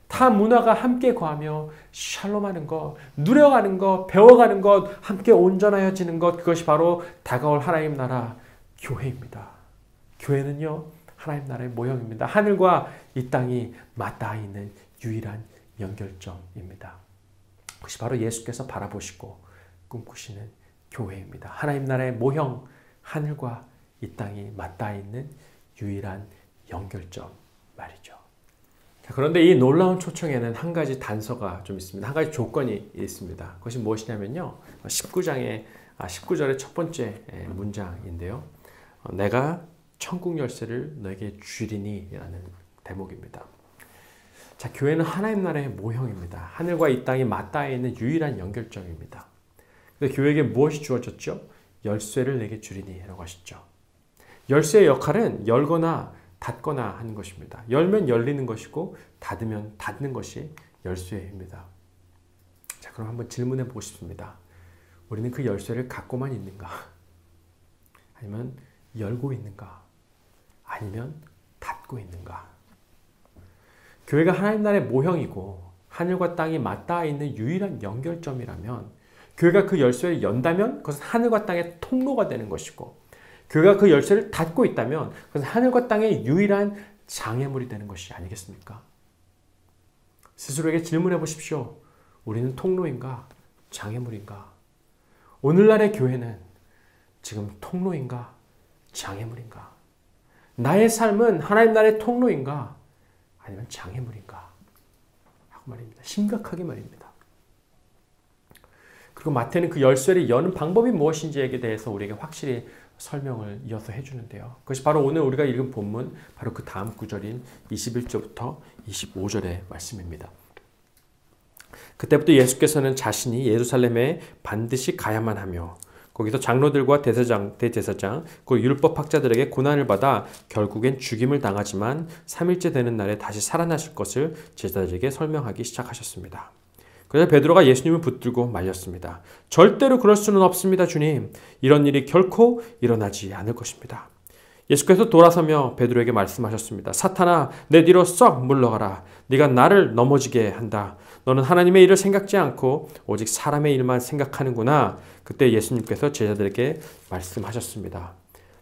타 문화가 함께 거하며 샬롬하는 것, 누려가는 것, 배워가는 것, 함께 온전하여지는 것, 그것이 바로 다가올 하나님 나라 교회입니다. 교회는요, 하나님 나라의 모형입니다. 하늘과 이 땅이 맞닿아 있는 유일한 연결점입니다. 그것이 바로 예수께서 바라보시고 꿈꾸시는 교회입니다. 하나님 나라의 모형, 하늘과 이 땅이 맞닿아 있는 유일한 연결점 말이죠. 자, 그런데 이 놀라운 초청에는 한 가지 단서가 좀 있습니다. 한 가지 조건이 있습니다. 그것이 무엇이냐면요, 19절의 첫 번째 문장인데요. 내가 천국 열쇠를 너에게 주리니 라는 대목입니다. 자, 교회는 하나님 나라의 모형입니다. 하늘과 이 땅이 맞닿아 있는 유일한 연결점입니다. 근데 교회에게 무엇이 주어졌죠? 열쇠를 내게 주리니 라고 하셨죠. 열쇠의 역할은 열거나 닫거나 하는 것입니다. 열면 열리는 것이고 닫으면 닫는 것이 열쇠입니다. 자, 그럼 한번 질문해 보고 싶습니다. 우리는 그 열쇠를 갖고만 있는가? 아니면 열고 있는가? 아니면 닫고 있는가? 교회가 하나님 나라의 모형이고 하늘과 땅이 맞닿아 있는 유일한 연결점이라면 교회가 그 열쇠를 연다면 그것은 하늘과 땅의 통로가 되는 것이고 교회가 그 열쇠를 닫고 있다면 그것은 하늘과 땅의 유일한 장애물이 되는 것이 아니겠습니까? 스스로에게 질문해 보십시오. 우리는 통로인가? 장애물인가? 오늘날의 교회는 지금 통로인가? 장애물인가? 나의 삶은 하나님 나라의 통로인가? 아니면 장애물인가? 하고 말입니다. 심각하게 말입니다. 그리고 마태는 그 열쇠를 여는 방법이 무엇인지에 대해서 우리에게 확실히 설명을 이어서 해주는데요. 그것이 바로 오늘 우리가 읽은 본문, 바로 그 다음 구절인 21절부터 25절의 말씀입니다. 그때부터 예수께서는 자신이 예루살렘에 반드시 가야만 하며 거기서 장로들과 대제사장 그 율법학자들에게 고난을 받아 결국엔 죽임을 당하지만 3일째 되는 날에 다시 살아나실 것을 제자들에게 설명하기 시작하셨습니다. 그래서 베드로가 예수님을 붙들고 말렸습니다. 절대로 그럴 수는 없습니다, 주님. 이런 일이 결코 일어나지 않을 것입니다. 예수께서 돌아서며 베드로에게 말씀하셨습니다. 사탄아, 내 뒤로 썩 물러가라. 네가 나를 넘어지게 한다. 너는 하나님의 일을 생각지 않고 오직 사람의 일만 생각하는구나. 그때 예수님께서 제자들에게 말씀하셨습니다.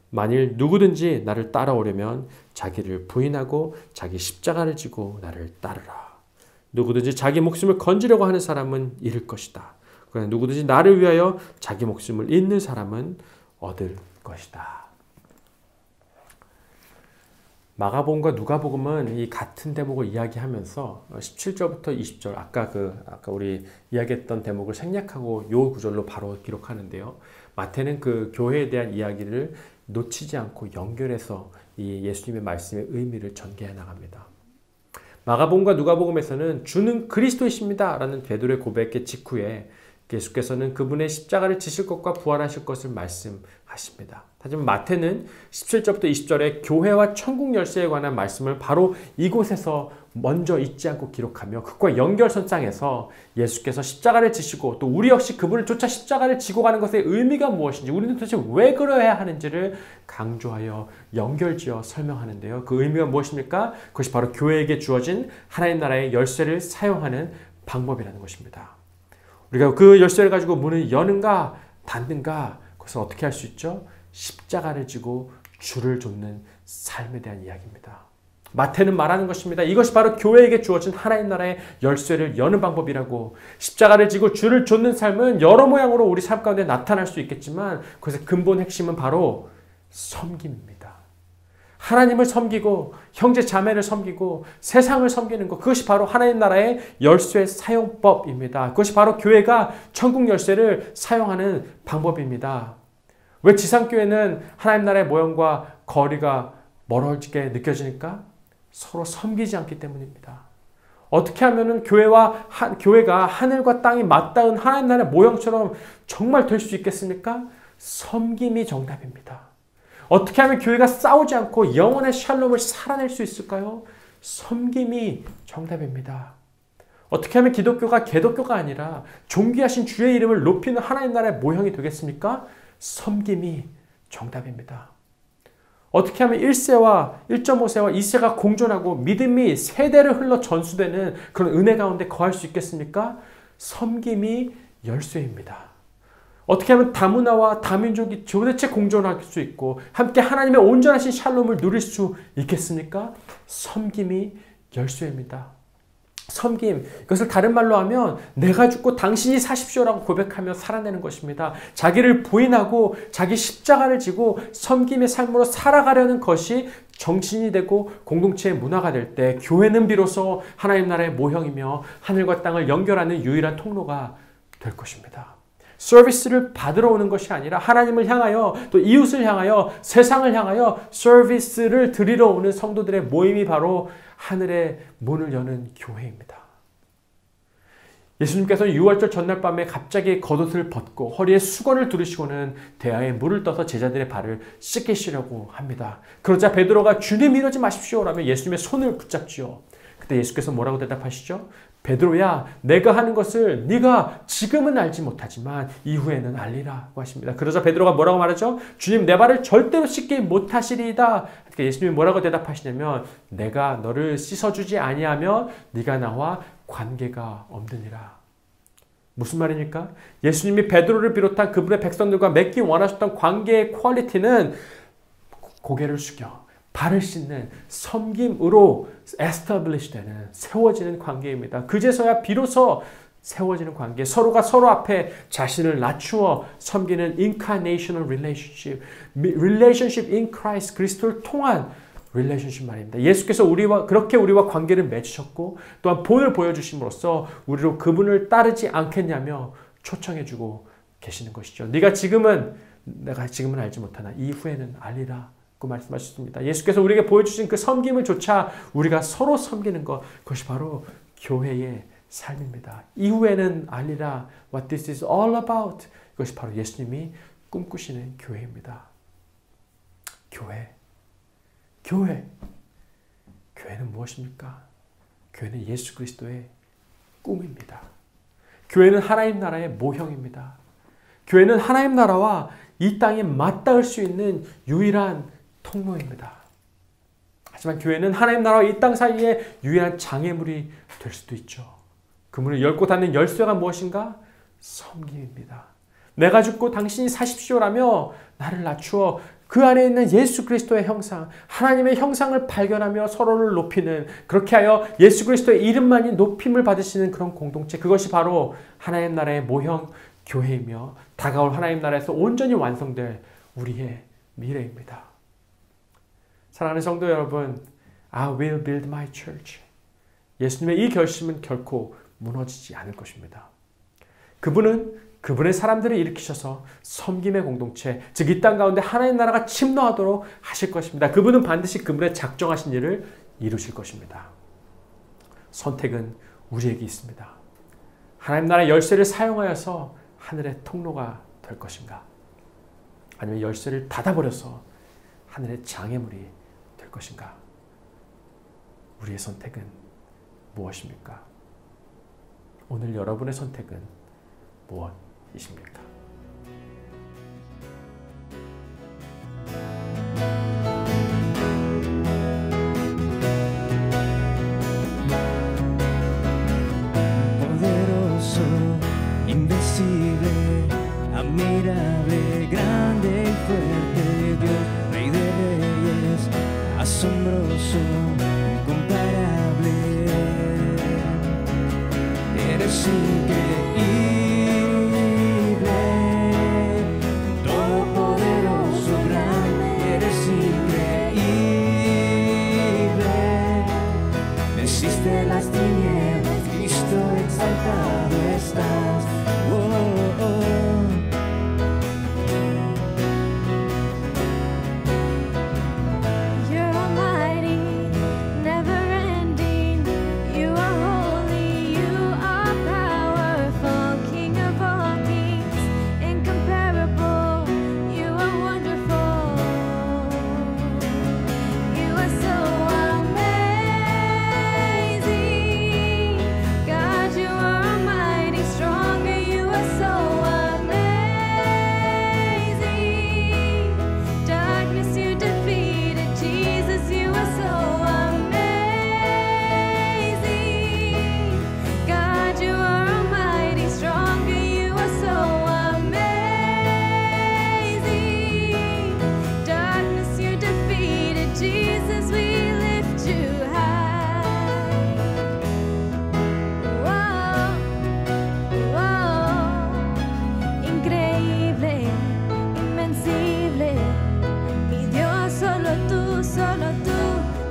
만일 누구든지 나를 따라오려면 자기를 부인하고 자기 십자가를 지고 나를 따르라. 누구든지 자기 목숨을 건지려고 하는 사람은 잃을 것이다. 그러나 누구든지 나를 위하여 자기 목숨을 잃는 사람은 얻을 것이다. 마가복음과 누가복음은 이 같은 대목을 이야기하면서 17절부터 20절 아까 우리 이야기했던 대목을 생략하고 요 구절로 바로 기록하는데요. 마태는 그 교회에 대한 이야기를 놓치지 않고 연결해서 이 예수님의 말씀의 의미를 전개해 나갑니다. 마가복음과 누가복음에서는 주는 그리스도이십니다 라는 베드로의 고백의 직후에 예수께서는 그분의 십자가를 지실 것과 부활하실 것을 말씀하십니다. 하지만 마태는 17절부터 20절에 교회와 천국 열쇠에 관한 말씀을 바로 이곳에서 먼저 잊지 않고 기록하며 그것과 연결선상에서 예수께서 십자가를 지시고 또 우리 역시 그분을 쫓아 십자가를 지고 가는 것의 의미가 무엇인지 우리는 도대체 왜 그러해야 하는지를 강조하여 연결지어 설명하는데요. 그 의미가 무엇입니까? 그것이 바로 교회에게 주어진 하나님 나라의 열쇠를 사용하는 방법이라는 것입니다. 우리가 그 열쇠를 가지고 문을 여는가 닫는가 그것을 어떻게 할 수 있죠? 십자가를 지고 주를 좇는 삶에 대한 이야기입니다. 마태는 말하는 것입니다. 이것이 바로 교회에게 주어진 하나님 나라의 열쇠를 여는 방법이라고. 십자가를 지고 주를 좇는 삶은 여러 모양으로 우리 삶 가운데 나타날 수 있겠지만 그것의 근본 핵심은 바로 섬김입니다. 하나님을 섬기고 형제 자매를 섬기고 세상을 섬기는 것, 그것이 바로 하나님 나라의 열쇠 사용법입니다. 그것이 바로 교회가 천국 열쇠를 사용하는 방법입니다. 왜 지상교회는 하나님 나라의 모형과 거리가 멀어지게 느껴지니까? 서로 섬기지 않기 때문입니다. 어떻게 하면 교회가 하늘과 땅이 맞닿은 하나님 나라의 모형처럼 정말 될 수 있겠습니까? 섬김이 정답입니다. 어떻게 하면 교회가 싸우지 않고 영원의 샬롬을 살아낼 수 있을까요? 섬김이 정답입니다. 어떻게 하면 기독교가 개독교가 아니라 존귀하신 주의 이름을 높이는 하나님 나라의 모형이 되겠습니까? 섬김이 정답입니다. 어떻게 하면 1세와 1.5세와 2세가 공존하고 믿음이 세대를 흘러 전수되는 그런 은혜 가운데 거할 수 있겠습니까? 섬김이 열쇠입니다. 어떻게 하면 다문화와 다민족이 도대체 공존할 수 있고 함께 하나님의 온전하신 샬롬을 누릴 수 있겠습니까? 섬김이 열쇠입니다. 섬김, 이것을 다른 말로 하면 내가 죽고 당신이 사십시오라고 고백하며 살아내는 것입니다. 자기를 부인하고 자기 십자가를 지고 섬김의 삶으로 살아가려는 것이 정신이 되고 공동체의 문화가 될 때 교회는 비로소 하나님 나라의 모형이며 하늘과 땅을 연결하는 유일한 통로가 될 것입니다. 서비스를 받으러 오는 것이 아니라 하나님을 향하여 또 이웃을 향하여 세상을 향하여 서비스를 드리러 오는 성도들의 모임이 바로 하늘의 문을 여는 교회입니다. 예수님께서는 유월절 전날 밤에 갑자기 겉옷을 벗고 허리에 수건을 두르시고는 대야에 물을 떠서 제자들의 발을 씻기시려고 합니다. 그러자 베드로가 주님 이러지 마십시오라며 예수님의 손을 붙잡지요. 그때 예수께서 뭐라고 대답하시죠? 베드로야, 내가 하는 것을 네가 지금은 알지 못하지만 이후에는 알리라고 하십니다. 그러자 베드로가 뭐라고 말하죠? 주님, 내 발을 절대로 씻지 못하시리이다. 그러니까 예수님이 뭐라고 대답하시냐면 내가 너를 씻어주지 아니하면 네가 나와 관계가 없느니라. 무슨 말입니까? 예수님이 베드로를 비롯한 그분의 백성들과 맺기 원하셨던 관계의 퀄리티는 고개를 숙여 발을 씻는 섬김으로 establish 되는 세워지는 관계입니다. 그제서야 비로소 세워지는 관계, 서로가 서로 앞에 자신을 낮추어 섬기는 incarnational relationship in Christ, 그리스도를 통한 relationship 말입니다. 예수께서 그렇게 우리와 관계를 맺으셨고 또한 본을 보여주심으로써 우리로 그분을 따르지 않겠냐며 초청해주고 계시는 것이죠. 내가 지금은 알지 못하나 이후에는 알리라. 말씀하셨습니다. 예수께서 우리에게 보여주신 그 섬김을 조차 우리가 서로 섬기는 것, 그것이 바로 교회의 삶입니다. 이후에는 알리라. What this is all about. 이것이 바로 예수님이 꿈꾸시는 교회입니다. 교회는 무엇입니까? 교회는 예수 그리스도의 꿈입니다. 교회는 하나님 나라의 모형입니다. 교회는 하나님 나라와 이 땅에 맞닿을 수 있는 유일한 통로입니다. 하지만 교회는 하나님 나라와 이 땅 사이에 유일한 장애물이 될 수도 있죠. 그 문을 열고 닫는 열쇠가 무엇인가? 섬김입니다. 내가 죽고 당신이 사십시오라며 나를 낮추어 그 안에 있는 예수 그리스도의 형상, 하나님의 형상을 발견하며 서로를 높이는, 그렇게 하여 예수 그리스도의 이름만이 높임을 받으시는 그런 공동체, 그것이 바로 하나님 나라의 모형 교회이며 다가올 하나님 나라에서 온전히 완성될 우리의 미래입니다. 사랑하는 성도 여러분, I will build my church. 예수님의 이 결심은 결코 무너지지 않을 것입니다. 그분은 그분의 사람들을 일으키셔서 섬김의 공동체, 즉 이 땅 가운데 하나님 나라가 침노하도록 하실 것입니다. 그분은 반드시 그분의 작정하신 일을 이루실 것입니다. 선택은 우리에게 있습니다. 하나님 나라의 열쇠를 사용하여서 하늘의 통로가 될 것인가? 아니면 열쇠를 닫아버려서 하늘의 장애물이 될 것인가? 우리의 선택은 무엇입니까? 오늘 여러분의 선택은 무엇이십니까? Poderoso, invencible, admirable, grande y fuerte Dios, Rey de reyes, asombroso, incomparable. Eres increíble, todopoderoso, grande, eres increíble. Venciste las tinieblas, Cristo exaltado estás. Oh, oh, oh. You're almighty, never ending. You are holy, you are powerful, King of all kings, incomparable. You are wonderful. You are so amazing. God, you are almighty, stronger. You are so amazing. Darkness you defeated, Jesus, you are so amazing. God, you are almighty, stronger, you are so amazing. Darkness you defeated, Jesus, we lift you high. Whoa, whoa, increíble, invencible. Mi Dios, solo tú,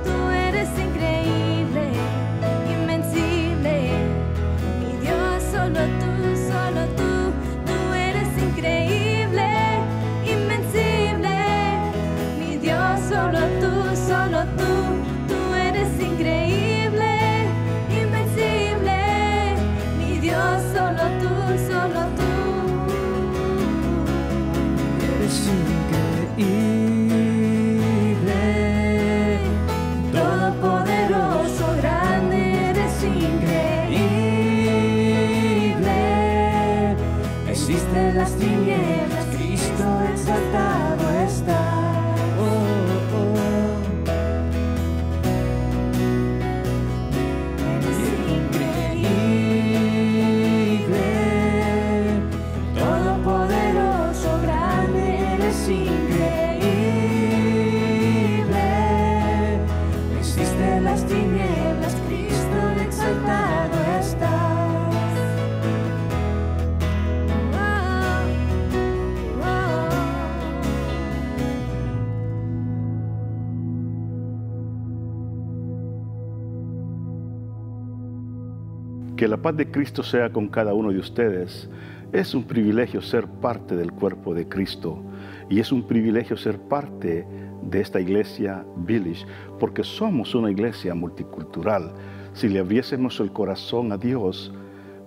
tú eres increíble, invencible. Mi Dios, solo tú, tú eres increíble, invencible. Mi Dios, solo tú, tú eres increíble, invencible. Mi Dios, solo tú, Eres increíble, todopoderoso, grande, eres increíble. Existe las tinieblas, Cristo exaltado está. Oh, oh. Eres increíble, todopoderoso, grande, eres increíble. Existe las tinieblas, Cristo exaltado está. Que la paz de Cristo sea con cada uno de ustedes. Es un privilegio ser parte del cuerpo de Cristo y es un privilegio ser parte de esta iglesia Village porque somos una iglesia multicultural. Si le abriésemos el corazón a Dios,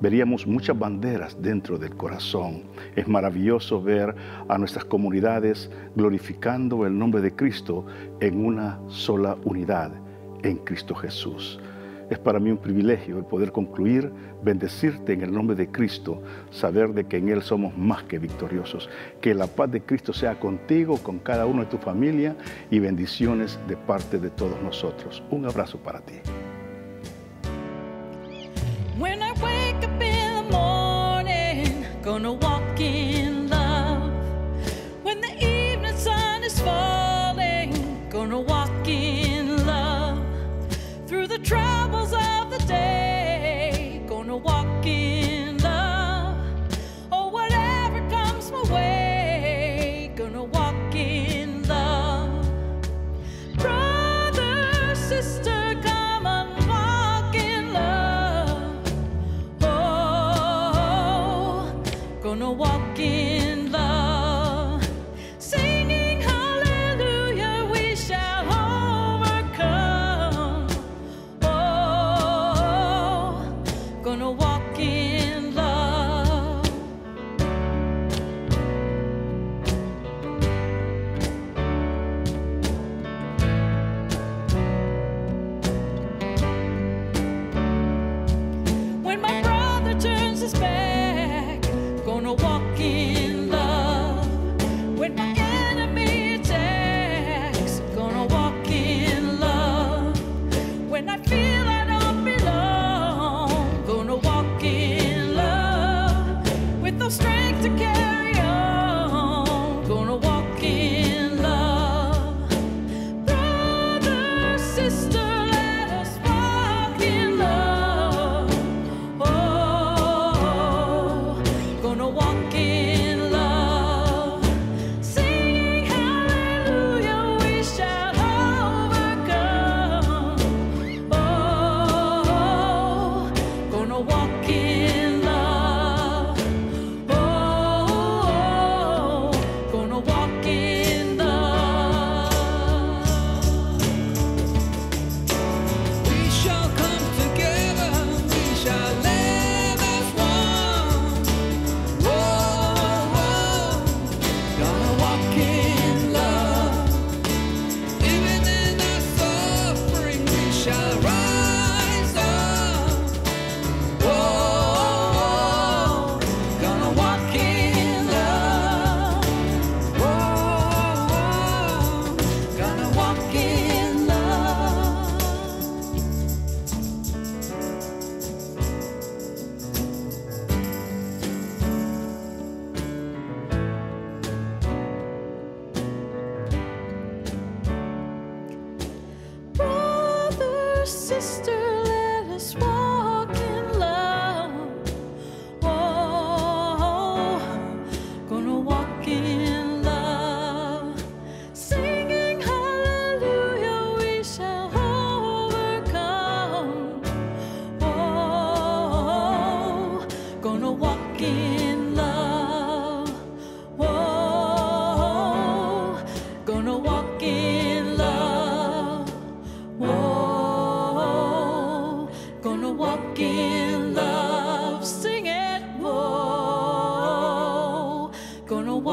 veríamos muchas banderas dentro del corazón. Es maravilloso ver a nuestras comunidades glorificando el nombre de Cristo en una sola unidad, en Cristo Jesús. Es para mí un privilegio el poder concluir, bendecirte en el nombre de Cristo, saber de que en Él somos más que victoriosos. Que la paz de Cristo sea contigo, con cada uno de tu familia y bendiciones de parte de todos nosotros. Un abrazo para ti. When I wake up in the morning, gonna walk in love. When the evening sun is falling, gonna walk in love. Through the troubles of the day, gonna walk in love. Oh, whatever comes my way, gonna walk in love. Brother, sister, come on.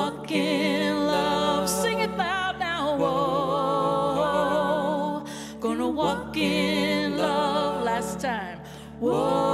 walk in love. Sing it loud now. Whoa, gonna walk in love. Last time. Whoa.